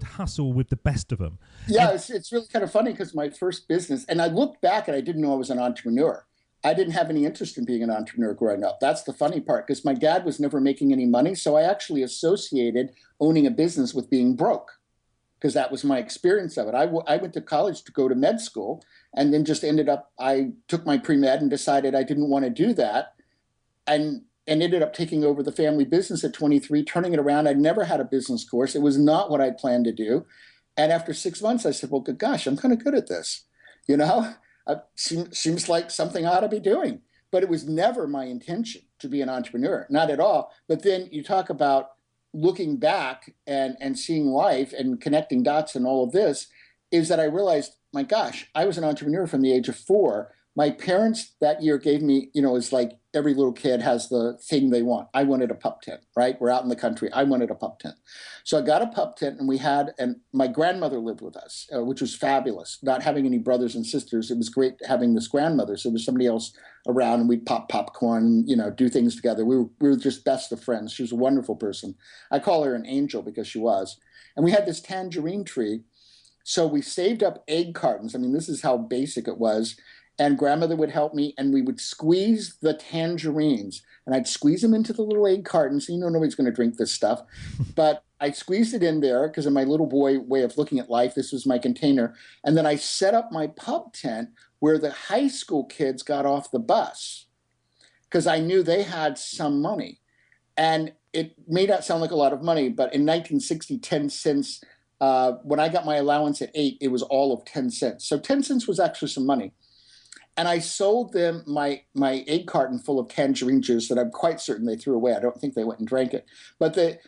hustle with the best of them.
Yeah, it's really kind of funny, because my first business, and I looked back and I didn't know I was an entrepreneur. I didn't have any interest in being an entrepreneur growing up. That's the funny part, because my dad was never making any money. So I actually associated owning a business with being broke, because that was my experience of it. I went to college to go to med school, and then just I took my pre-med and decided I didn't want to do that. And ended up taking over the family business at 23, turning it around. I'd never had a business course. It was not what I planned to do. And after 6 months, I said, well, good gosh, I'm kind of good at this. Seems like something I ought to be doing. But it was never my intention to be an entrepreneur, not at all. But then you talk about looking back and seeing life and connecting dots and all of this, is that I realized, my gosh, I was an entrepreneur from the age of 4. My parents that year gave me, it's like every little kid has the thing they want. I wanted a pup tent, right? We're out in the country. I wanted a pup tent. So I got a pup tent, and my grandmother lived with us, which was fabulous. Not having any brothers and sisters, it was great having this grandmother. So there was somebody else around, and we'd pop popcorn, do things together. We were just best of friends. She was a wonderful person. I call her an angel because she was. And we had this tangerine tree. So we saved up egg cartons. I mean, this is how basic it was. And grandmother would help me, and we would squeeze the tangerines. And I'd squeeze them into the little egg cartons. Nobody's going to drink this stuff. But I squeezed it in there because in my little boy way of looking at life, this was my container. And then I set up my pup tent where the high school kids got off the bus because I knew they had some money. And it may not sound like a lot of money, but in 1960, 10 cents, when I got my allowance at 8, it was all of 10 cents. So 10 cents was actually some money. And I sold them my egg carton full of tangerine juice that I'm quite certain they threw away. I don't think they went and drank it. But they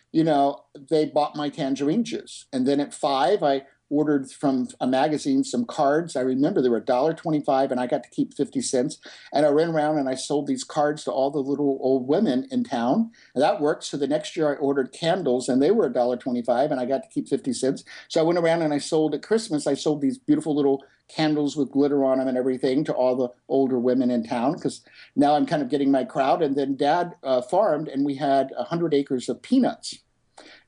bought my tangerine juice. And then at 5, I ordered from a magazine some cards. I remember they were $1.25 and I got to keep 50 cents. And I ran around and I sold these cards to all the little old women in town. And that worked. So the next year I ordered candles and they were $1.25 and I got to keep 50 cents. So I went around and I sold at Christmas, I sold these beautiful little candles with glitter on them and everything to all the older women in town because now I'm kind of getting my crowd. And then Dad farmed and we had 100 acres of peanuts.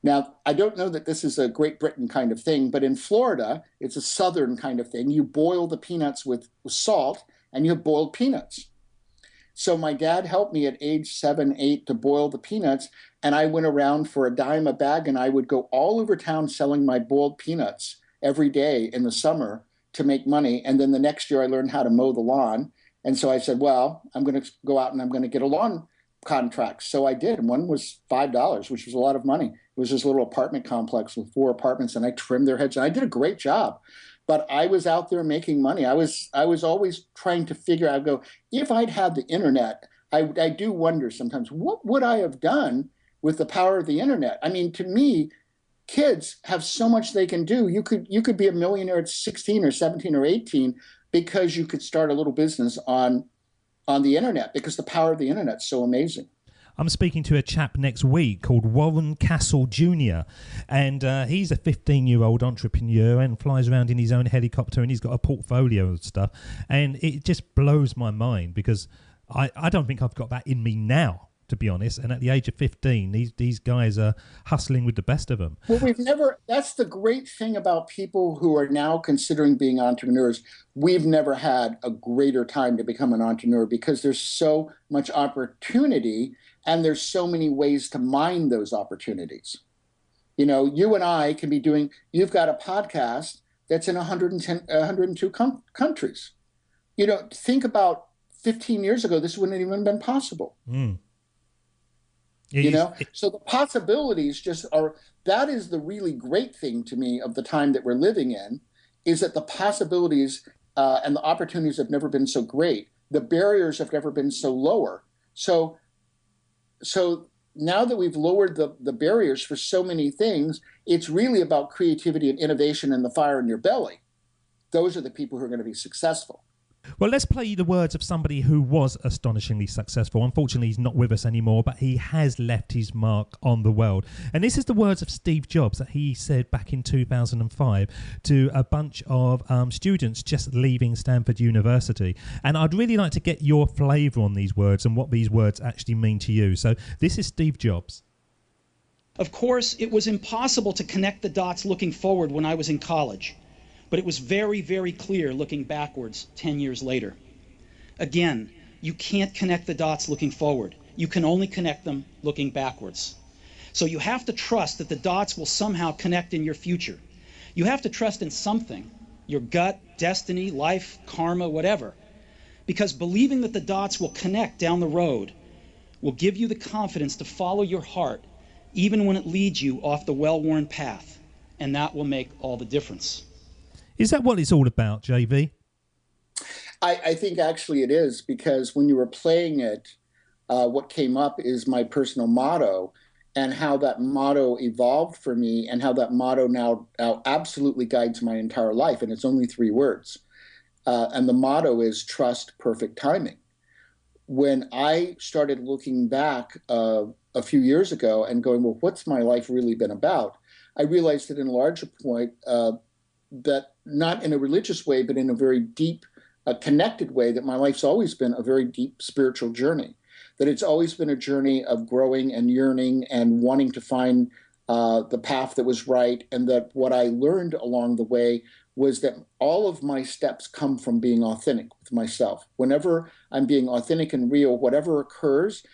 Now, I don't know that this is a Great Britain kind of thing, but in Florida, it's a southern kind of thing. You boil the peanuts with salt, and you have boiled peanuts. So my dad helped me at age 7, 8 to boil the peanuts, and I went around for a dime a bag, and I would go all over town selling my boiled peanuts every day in the summer to make money. And then the next year, I learned how to mow the lawn. And so I said, well, I'm going to go out and I'm going to get a lawn contract. So I did. And one was $5, which was a lot of money. It was this little apartment complex with 4 apartments, and I trimmed their hedges. And I did a great job, but I was out there making money. I was always trying to figure out, if I'd had the internet, I do wonder sometimes, what would I have done with the power of the internet? I mean, to me, kids have so much they can do. You could be a millionaire at 16 or 17 or 18 because you could start a little business on the internet because the power of the internet is so amazing.
I'm speaking to a chap next week called Warren Castle Jr. And he's a 15-year-old entrepreneur and flies around in his own helicopter, and he's got a portfolio of stuff. And it just blows my mind because I don't think I've got that in me now, to be honest. And at the age of 15, these guys are hustling with the best of them.
Well, that's the great thing about people who are now considering being entrepreneurs. We've never had a greater time to become an entrepreneur because there's so much opportunity and there's so many ways to mine those opportunities. You and I can be you've got a podcast that's in 102 countries. Think about 15 years ago, this wouldn't have even been possible.
Mm.
So the possibilities that is the really great thing to me of the time that we're living in, is that the possibilities and the opportunities have never been so great. The barriers have never been so lower. So now that we've lowered the barriers for so many things, it's really about creativity and innovation and the fire in your belly. Those are the people who are going to be successful.
Well, let's play the words of somebody who was astonishingly successful. Unfortunately, he's not with us anymore, but he has left his mark on the world. And this is the words of Steve Jobs that he said back in 2005 to a bunch of students just leaving Stanford University. And I'd really like to get your flavour on these words and what these words actually mean to you. So this is Steve Jobs.
Of course, it was impossible to connect the dots looking forward when I was in college. But it was very, very clear looking backwards 10 years later. Again, you can't connect the dots looking forward. You can only connect them looking backwards. So you have to trust that the dots will somehow connect in your future. You have to trust in something, your gut, destiny, life, karma, whatever. Because believing that the dots will connect down the road will give you the confidence to follow your heart, even when it leads you off the well-worn path. And that will make all the difference.
Is that what it's all about, JV?
I think actually it is, because when you were playing it, what came up is my personal motto and how that motto evolved for me and how that motto now absolutely guides my entire life. And it's only 3 words. And the motto is trust perfect timing. when I started looking back a few years ago and going, well, what's my life really been about? I realized that in a larger point, that not in a religious way, but in a very deep, connected way, that my life's always been a very deep spiritual journey, that it's always been a journey of growing and yearning and wanting to find the path that was right. And that what I learned along the way was that all of my steps come from being authentic with myself. Whenever I'm being authentic and real, whatever occurs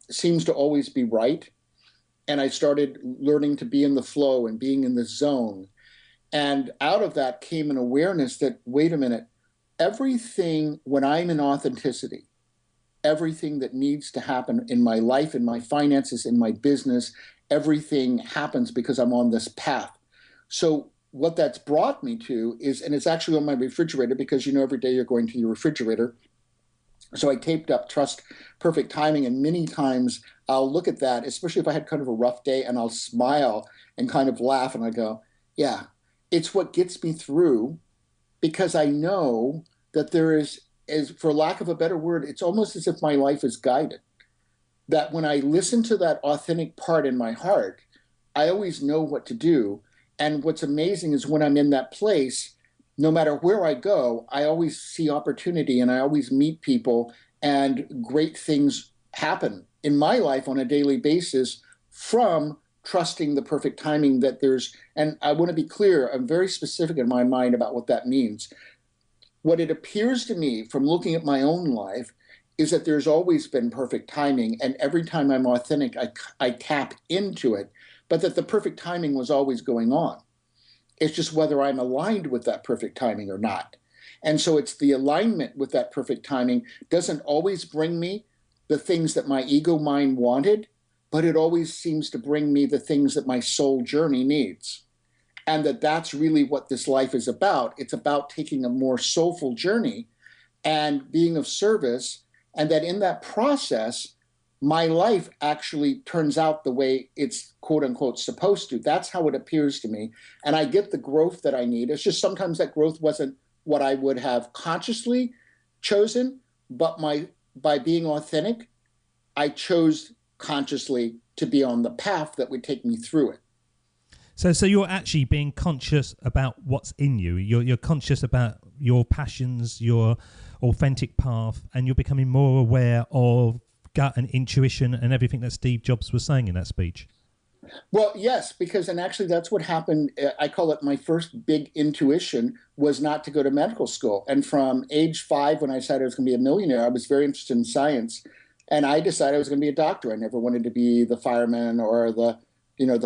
seems to always be right. And I started learning to be in the flow and being in the zone. And out of that came an awareness that, wait a minute, everything, when I'm in authenticity, everything that needs to happen in my life, in my finances, in my business, everything happens because I'm on this path. So what that's brought me to is, and it's actually on my refrigerator, because every day you're going to your refrigerator. So I taped up Trust Perfect Timing, and many times I'll look at that, especially if I had kind of a rough day, and I'll smile and kind of laugh, and I go, yeah, it's what gets me through, because I know that there is, for lack of a better word, it's almost as if my life is guided. That when I listen to that authentic part in my heart, I always know what to do. And what's amazing is when I'm in that place, no matter where I go, I always see opportunity and I always meet people, and great things happen in my life on a daily basis from trusting the perfect timing that there's, and I want to be clear, I'm very specific in my mind about what that means. What it appears to me from looking at my own life is that there's always been perfect timing, and every time I'm authentic, I tap into it, but that the perfect timing was always going on. It's just whether I'm aligned with that perfect timing or not. And so it's the alignment with that perfect timing doesn't always bring me the things that my ego mind wanted, but it always seems to bring me the things that my soul journey needs. And that's really what this life is about. It's about taking a more soulful journey and being of service, and that in that process, my life actually turns out the way it's quote unquote supposed to. That's how it appears to me. And I get the growth that I need. It's just sometimes that growth wasn't what I would have consciously chosen, but by being authentic, I chose consciously to be on the path that would take me through it.
So you're actually being conscious about what's in you. You're conscious about your passions, your authentic path, and you're becoming more aware of gut and intuition and everything that Steve Jobs was saying in that speech.
Well, yes, and actually that's what happened. I call it my first big intuition was not to go to medical school. And from age 5, when I decided I was going to be a millionaire, I was very interested in science. And I decided I was going to be a doctor. I never wanted to be the fireman or the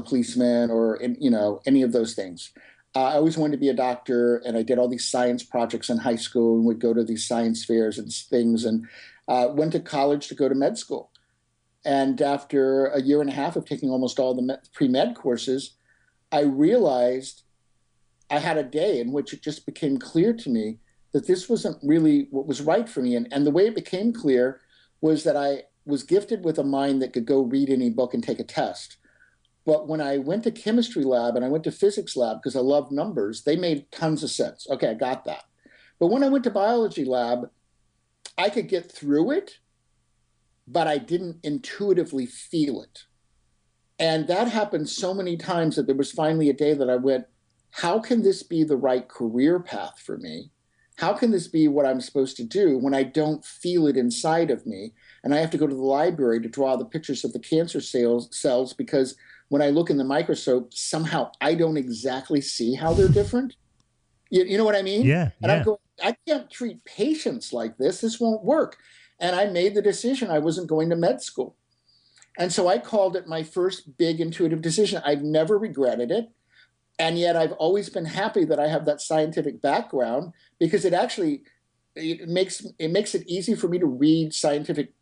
policeman or, any of those things. I always wanted to be a doctor, and I did all these science projects in high school and would go to these science fairs and things, and went to college to go to med school. And after a year and a half of taking almost all the pre-med courses, I realized I had a day in which it just became clear to me that this wasn't really what was right for me. And the way it became clear was that I was gifted with a mind that could go read any book and take a test. But when I went to chemistry lab and I went to physics lab, because I love numbers, they made tons of sense. Okay, I got that. But when I went to biology lab, I could get through it, but I didn't intuitively feel it. And that happened so many times that there was finally a day that I went, how can this be the right career path for me? How can this be what I'm supposed to do when I don't feel it inside of me? And I have to go to the library to draw the pictures of the cancer cells because when I look in the microscope, somehow I don't exactly see how they're different. You know what I mean?
Yeah.
And I'm going, I can't treat patients like this. This won't work. And I made the decision I wasn't going to med school. And so I called it my first big intuitive decision. I've never regretted it. And yet I've always been happy that I have that scientific background because it makes it easy for me to read scientific,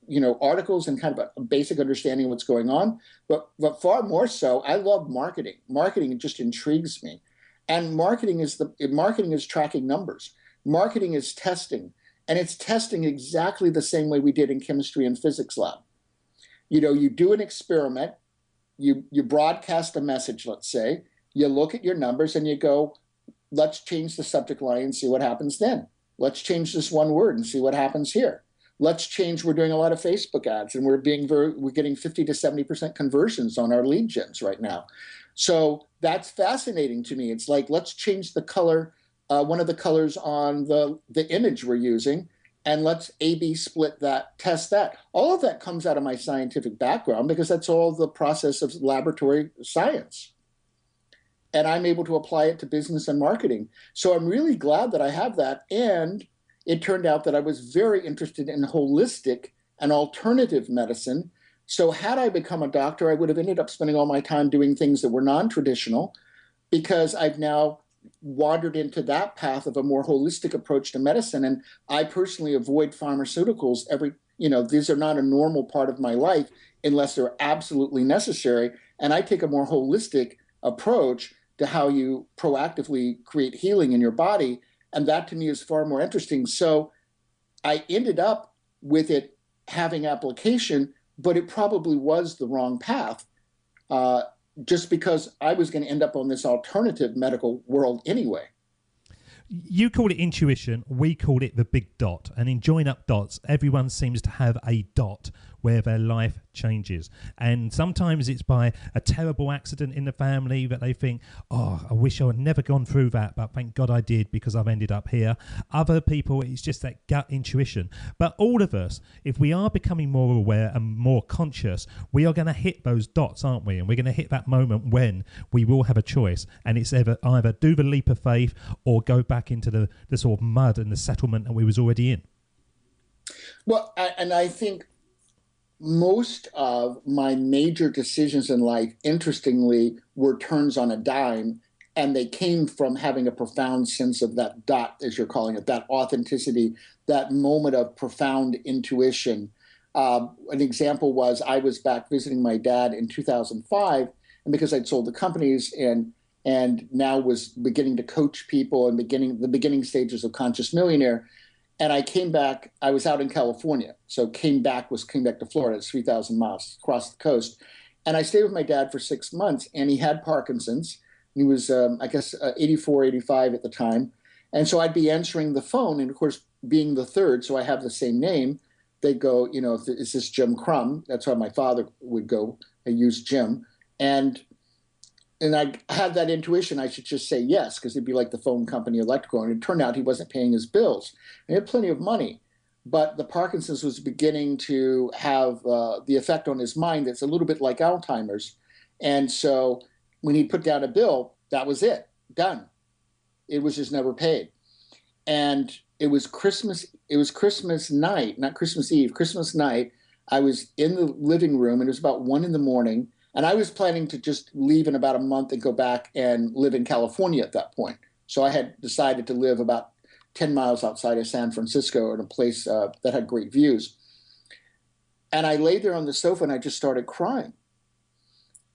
articles and kind of a basic understanding of what's going on. But far more so, I love marketing. Marketing just intrigues me. And marketing is tracking numbers. Marketing is testing. And it's testing exactly the same way we did in chemistry and physics lab. You do an experiment, you broadcast a message, let's say, you look at your numbers and you go, let's change the subject line and see what happens then. Let's change this one word and see what happens here. let's change. We're doing a lot of Facebook ads, and we're getting 50 to 70% conversions on our lead gens right now. So that's fascinating to me. It's like, let's change the color, one of the colors on the image we're using, and let's A/B split that, test that. All of that comes out of my scientific background because that's all the process of laboratory science. And I'm able to apply it to business and marketing. So I'm really glad that I have that. And it turned out that I was very interested in holistic and alternative medicine. So had I become a doctor, I would have ended up spending all my time doing things that were non-traditional, because I've now wandered into that path of a more holistic approach to medicine. And I personally avoid pharmaceuticals. These are not a normal part of my life unless they're absolutely necessary. And I take a more holistic approach to how you proactively create healing in your body. And that to me is far more interesting. So I ended up with it having application, but it probably was the wrong path. Just because I was going to end up on this alternative medical world anyway.
You call it intuition, we call it the big dot. And in Join Up Dots, everyone seems to have a dot where their life changes. And sometimes it's by a terrible accident in the family that they think, oh, I wish I had never gone through that, but thank God I did because I've ended up here. Other people, it's just that gut intuition. But all of us, if we are becoming more aware and more conscious, we are going to hit those dots, aren't we? And we're going to hit that moment when we will have a choice. And it's either do the leap of faith or go back into the sort of mud and the settlement that we was already in.
Well, and I think most of my major decisions in life, interestingly, were turns on a dime, and they came from having a profound sense of that dot, as you're calling it, that authenticity, that moment of profound intuition. An example was I was back visiting my dad in 2005, and because I'd sold the companies and now was beginning to coach people and the beginning stages of Conscious Millionaire. And I came back, I was out in California. So came back to Florida. It's 3,000 miles across the coast. And I stayed with my dad for 6 months, and he had Parkinson's. He was, 84, 85 at the time. And so I'd be answering the phone. And of course, being the third, so I have the same name, they'd go, is this Jim Crum? That's how my father would go. I use Jim. And I had that intuition I should just say yes, because it'd be like the phone company electrical. And it turned out he wasn't paying his bills. He had plenty of money, but the Parkinson's was beginning to have the effect on his mind that's a little bit like Alzheimer's. And so when he put down a bill, that was it, done. It was just never paid. And it was Christmas night, not Christmas Eve, Christmas night. I was in the living room, and it was about 1 a.m. And I was planning to just leave in about a month and go back and live in California at that point. So I had decided to live about 10 miles outside of San Francisco in a place that had great views. And I lay there on the sofa and I just started crying.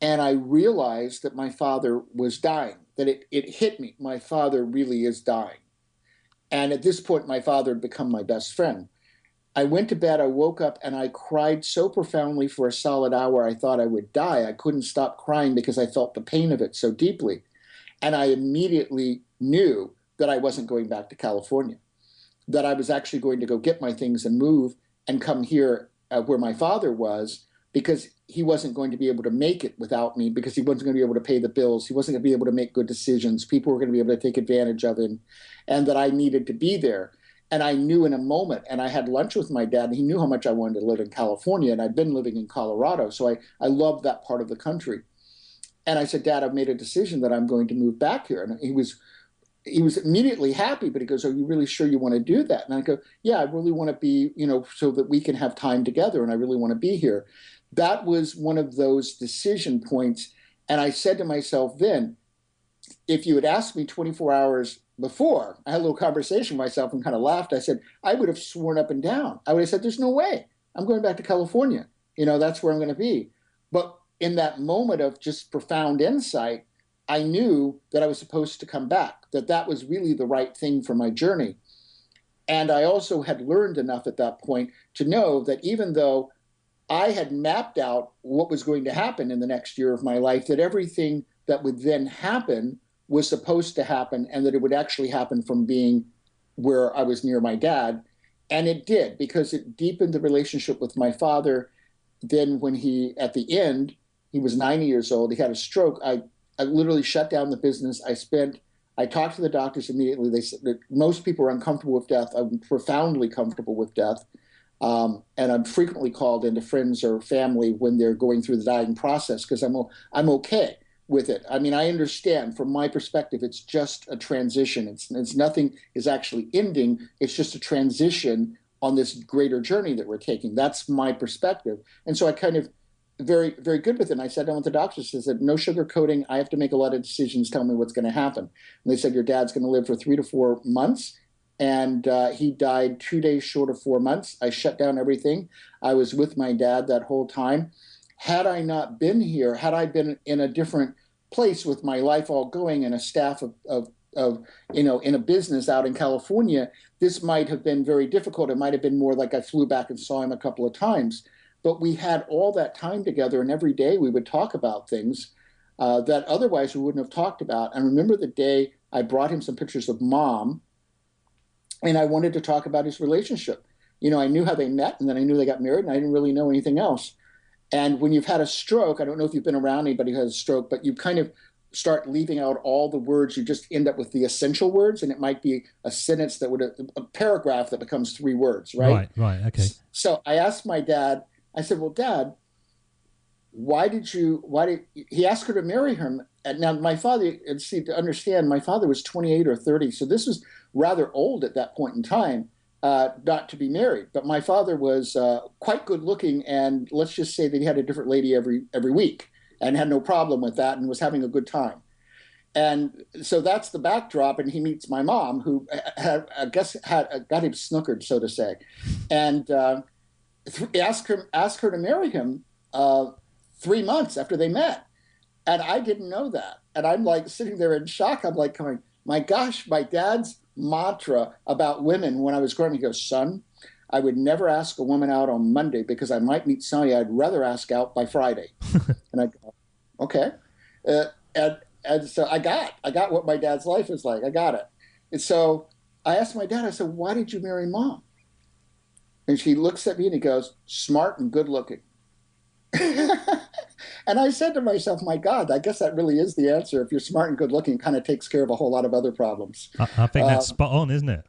And I realized that my father was dying, that it hit me. My father really is dying. And at this point, my father had become my best friend. I went to bed, I woke up, and I cried so profoundly for a solid hour I thought I would die. I couldn't stop crying because I felt the pain of it so deeply. And I immediately knew that I wasn't going back to California, that I was actually going to go get my things and move and come here where my father was, because he wasn't going to be able to make it without me, because he wasn't going to be able to pay the bills. He wasn't going to be able to make good decisions. People were going to be able to take advantage of him, and that I needed to be there. And I knew in a moment, and I had lunch with my dad, and he knew how much I wanted to live in California, and I'd been living in Colorado, so I loved that part of the country. And I said, Dad, I've made a decision that I'm going to move back here. And he was immediately happy, but he goes, are you really sure you want to do that? And I go, yeah, I really want to be, so that we can have time together, and I really want to be here. That was one of those decision points. And I said to myself then, if you had asked me 24 hours before, I had a little conversation with myself and kind of laughed. I said, I would have sworn up and down. I would have said, there's no way. I'm going back to California. That's where I'm going to be. But in that moment of just profound insight, I knew that I was supposed to come back, that was really the right thing for my journey. And I also had learned enough at that point to know that even though I had mapped out what was going to happen in the next year of my life, that everything that would then happen was supposed to happen, and that it would actually happen from being where I was near my dad. And it did, because it deepened the relationship with my father. Then when at the end, he was 90 years old, he had a stroke. I literally shut down the business. I talked to the doctors immediately. They said that most people are uncomfortable with death. I'm profoundly comfortable with death. And I'm frequently called into friends or family when they're going through the dying process, because I'm okay with it. I mean, I understand from my perspective, it's just a transition. It's nothing is actually ending. It's just a transition on this greater journey that we're taking. That's my perspective. And so I kind of very, very good with it. And I sat down with the doctors and said, no sugarcoating. I have to make a lot of decisions. Tell me what's going to happen. And they said, your dad's going to live for 3 to 4 months. And he died 2 days short of 4 months. I shut down everything. I was with my dad that whole time. Had I not been here, had I been in a different place with my life all going and a staff of in a business out in California, this might have been very difficult. It might have been more like I flew back and saw him a couple of times. But we had all that time together, and every day we would talk about things that otherwise we wouldn't have talked about. And I remember the day I brought him some pictures of Mom, and I wanted to talk about his relationship. I knew how they met, and then I knew they got married, and I didn't really know anything else. And when you've had a stroke, I don't know if you've been around anybody who has a stroke, but you kind of start leaving out all the words. You just end up with the essential words, and it might be a sentence a paragraph that becomes 3 words, right?
Right, okay.
So I asked my dad, I said, well, Dad, he asked her to marry him. And now my father, and see, to understand, my father was 28 or 30. So this was rather old at that point in time, not to be married. But my father was quite good looking. And let's just say that he had a different lady every week and had no problem with that and was having a good time. And so that's the backdrop. And he meets my mom, who got him snookered, so to say. And asked her to marry him 3 months after they met. And I didn't know that. And I'm like sitting there in shock. I'm like going, my gosh, my dad's mantra about women when I was growing up, he goes, son, I would never ask a woman out on Monday because I might meet somebody I'd rather ask out by Friday. And I go, okay. And so I got what my dad's life is like. I got it. And so I asked my dad, I said, why did you marry Mom? And she looks at me and he goes, smart and good looking. And I said to myself, my God, I guess that really is the answer. If you're smart and good looking, it kind of takes care of a whole lot of other problems.
I think that's spot on, isn't it?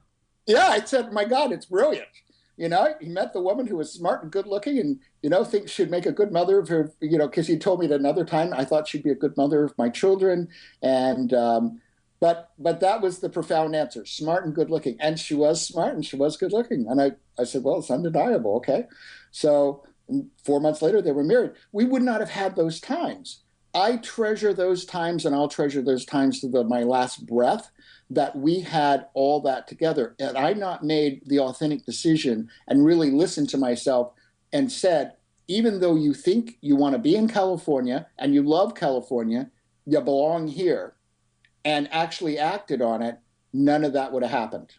Yeah, I said, my God, it's brilliant. He met the woman who was smart and good looking and, thinks she'd make a good mother of her, because he told me at another time, I thought she'd be a good mother of my children. And, but that was the profound answer, smart and good looking. And she was smart and she was good looking. And I said, well, it's undeniable. Okay. So 4 months later, they were married. We would not have had those times. I treasure those times, and I'll treasure those times to my last breath, that we had all that together. And I not made the authentic decision and really listened to myself and said, even though you think you want to be in California and you love California, you belong here, and actually acted on it, none of that would have happened.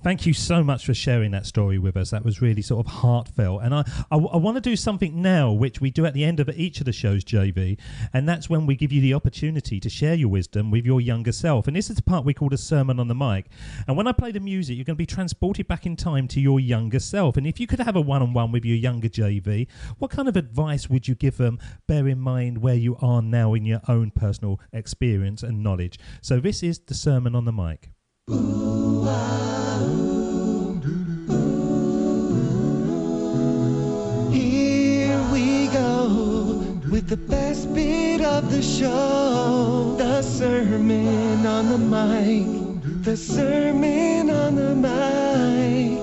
Thank you so much for sharing that story with us. That was really sort of heartfelt. And I want to do something now, which we do at the end of each of the shows, JV, and that's when we give you the opportunity to share your wisdom with your younger self. And this is the part we call the sermon on the mic. And when I play the music, you're going to be transported back in time to your younger self. And if you could have a one-on-one with your younger JV, what kind of advice would you give them, bear in mind where you are now in your own personal experience and knowledge? So this is the sermon on the mic.
Here we go with the best bit of the show, the sermon on the mic, the sermon on the mic.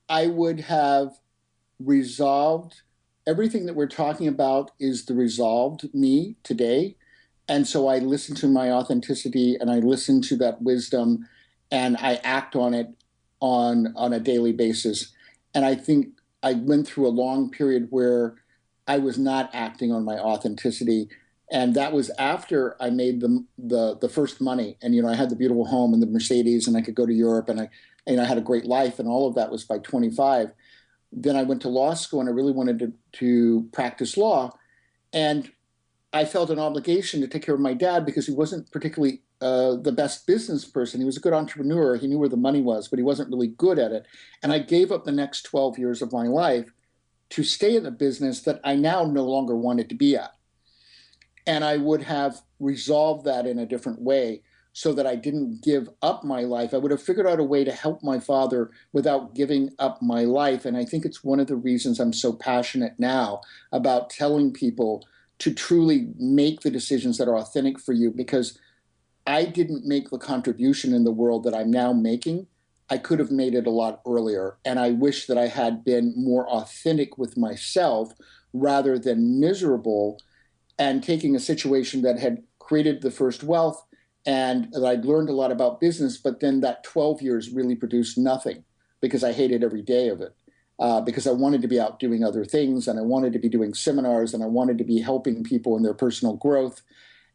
I would have resolved. Everything that we're talking about is the resolved me today. And so I listen to my authenticity and I listen to that wisdom and I act on it on a daily basis. And I think I went through a long period where I was not acting on my authenticity. And that was after I made the first money. And, I had the beautiful home and the Mercedes and I could go to Europe and I had a great life, and all of that was by 25. Then I went to law school and I really wanted to practice law. And I felt an obligation to take care of my dad because he wasn't particularly the best business person. He was a good entrepreneur. He knew where the money was, but he wasn't really good at it. And I gave up the next 12 years of my life to stay in a business that I now no longer wanted to be at. And I would have resolved that in a different way so that I didn't give up my life. I would have figured out a way to help my father without giving up my life. And I think it's one of the reasons I'm so passionate now about telling people to truly make the decisions that are authentic for you, because I didn't make the contribution in the world that I'm now making. I could have made it a lot earlier. And I wish that I had been more authentic with myself rather than miserable and taking a situation that had created the first wealth and that I'd learned a lot about business, but then that 12 years really produced nothing because I hated every day of it. Because I wanted to be out doing other things, and I wanted to be doing seminars, and I wanted to be helping people in their personal growth,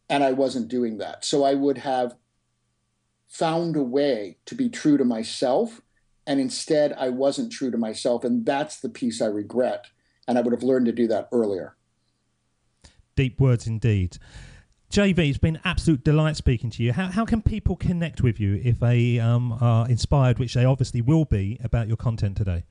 and I wasn't doing that. So I would have found a way to be true to myself, and instead I wasn't true to myself, and that's the piece I regret, and I would have learned to do that earlier.
Deep words indeed. JV, it's been an absolute delight speaking to you. How can people connect with you if they are inspired, which they obviously will be, about your content today?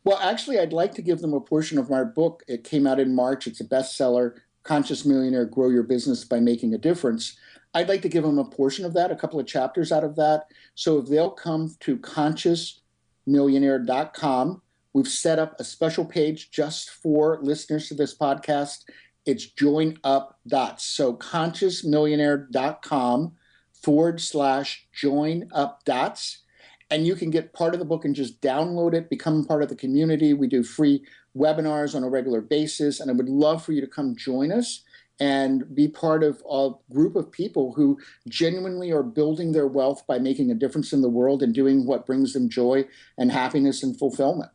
Well, actually, I'd like to give them a portion of my book. It came out in March. It's a bestseller, Conscious Millionaire, Grow Your Business by Making a Difference. I'd like to give them a portion of that, a couple of chapters out of that. So if they'll come to consciousmillionaire.com, we've set up a special page just for listeners to this podcast. It's Join Up Dots. So consciousmillionaire.com/Join Up Dots. And you can get part of the book and just download it, become part of the community. We do free webinars on a regular basis. And I would love for you to come join us and be part of a group of people who genuinely are building their wealth by making a difference in the world and doing what brings them joy and happiness and fulfillment.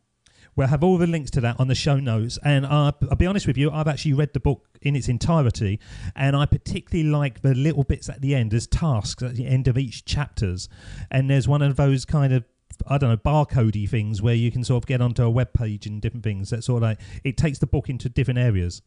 We'll have all the links to that on the show notes. And I'll be honest with you, I've actually read the book in its entirety, and I particularly like the little bits at the end. There's tasks at the end of each chapters, and there's one of those kind of, I don't know, barcodey things where you can sort of get onto a web page and different things. That sort of like, it takes the book into different areas.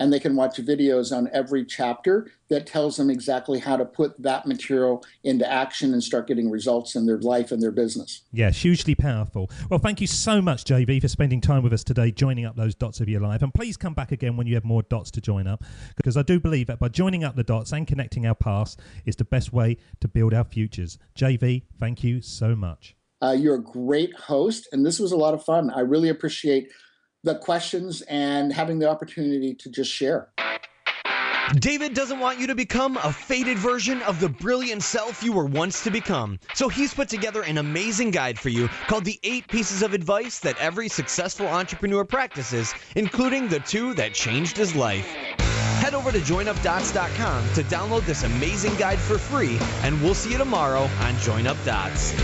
And they can watch videos on every chapter that tells them exactly how to put that material into action and start getting results in their life and their business.
Yeah, hugely powerful. Well, thank you so much, JV, for spending time with us today, joining up those dots of your life. And please come back again when you have more dots to join up, because I do believe that by joining up the dots and connecting our past is the best way to build our futures. JV, thank you so much.
You're a great host, and this was a lot of fun. I really appreciate the questions and having the opportunity to just share.
David doesn't want you to become a faded version of the brilliant self you were once to become. So he's put together an amazing guide for you called the 8 Pieces of Advice That Every Successful Entrepreneur Practices, including the 2 that changed his life. Head over to joinupdots.com to download this amazing guide for free, and we'll see you tomorrow on Join Up Dots.